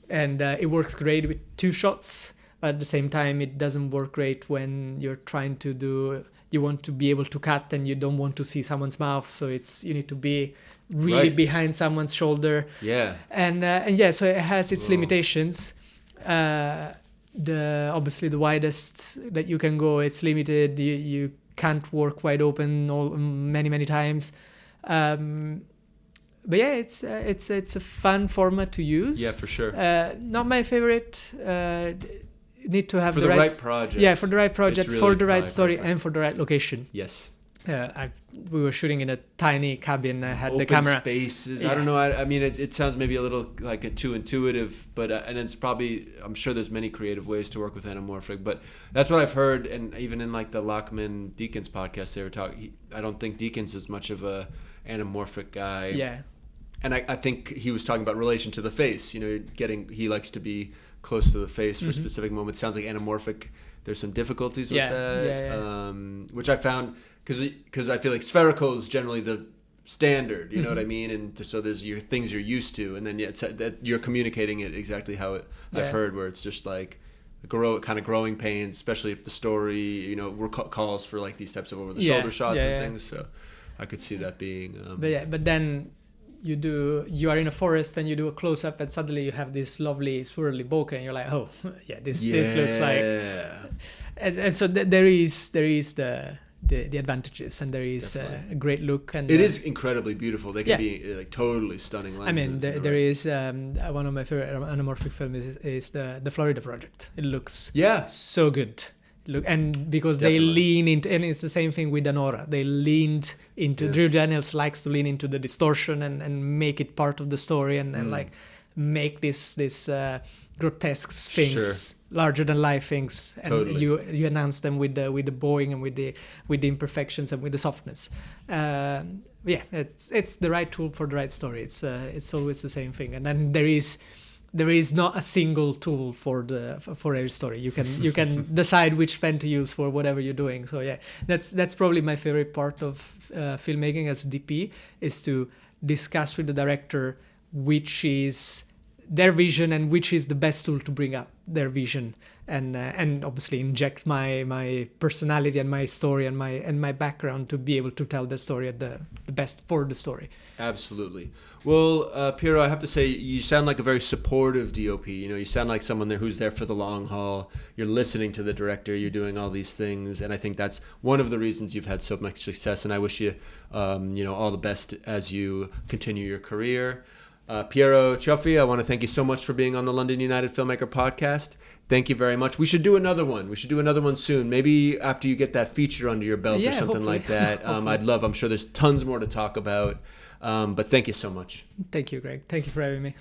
And it works great with two shots, but at the same time, it doesn't work great when you're trying to do. You want to be able to cut, and you don't want to see someone's mouth, so you need to be really behind someone's shoulder. Yeah. And so it has its limitations. Obviously the widest that you can go, it's limited. You can't work wide open many times, but yeah, it's a fun format to use. Yeah, for sure. Not my favorite. Need to have for the right project. Yeah, for the right project, really for the right story, perfect. And for the right location. Yes. We were shooting in a tiny cabin. I had open the camera spaces. I don't know. I mean, it sounds maybe a little like too intuitive, but and it's probably, I'm sure there's many creative ways to work with anamorphic, but that's what I've heard. And even in like the Lachman Deakins podcast, they were talking. I don't think Deakins is much of a anamorphic guy. Yeah. And I think he was talking about relation to the face. You know, he likes to be close to the face for specific moments. Sounds like anamorphic. There's some difficulties with that, which I found because I feel like spherical is generally the standard. You know what I mean? And so there's your things you're used to, and then that you're communicating it exactly how I've heard, where it's just like kind of growing pains, especially if the story calls for like these types of over the shoulder shots and things. So I could see that being. But then. You are in a forest and you do a close up and suddenly you have this lovely swirly bokeh and you're like, oh yeah, this looks like, and so there is the advantages, and there is a great look, and it is incredibly beautiful. They can be like totally stunning lenses. I mean, there is one of my favorite anamorphic films is the Florida Project. It looks so good. Look, and because they lean into, and it's the same thing with Danora. They leaned into. Drew Daniels likes to lean into the distortion and make it part of the story, and like make this grotesque things, larger than life things, and you enhance them with the bowing and with the imperfections and with the softness. It's the right tool for the right story. It's always the same thing, and then there is not a single tool for every story. You can decide which pen to use for whatever you're doing. So yeah, that's probably my favorite part of filmmaking as a DP, is to discuss with the director which is their vision and which is the best tool to bring up their vision, and obviously inject my personality and my story and my background to be able to tell the story at the the best for the story. Absolutely. Well, Piero, I have to say, you sound like a very supportive DOP. You know, you sound like someone there who's there for the long haul. You're listening to the director. You're doing all these things, and I think that's one of the reasons you've had so much success. And I wish you, all the best as you continue your career. Piero Cioffi, I want to thank you so much for being on the London United Filmmaker Podcast. Thank you very much. We should do another one. We should do another one soon. Maybe after you get that feature under your belt or something like that. I'm sure there's tons more to talk about. But thank you so much. Thank you, Greg. Thank you for having me.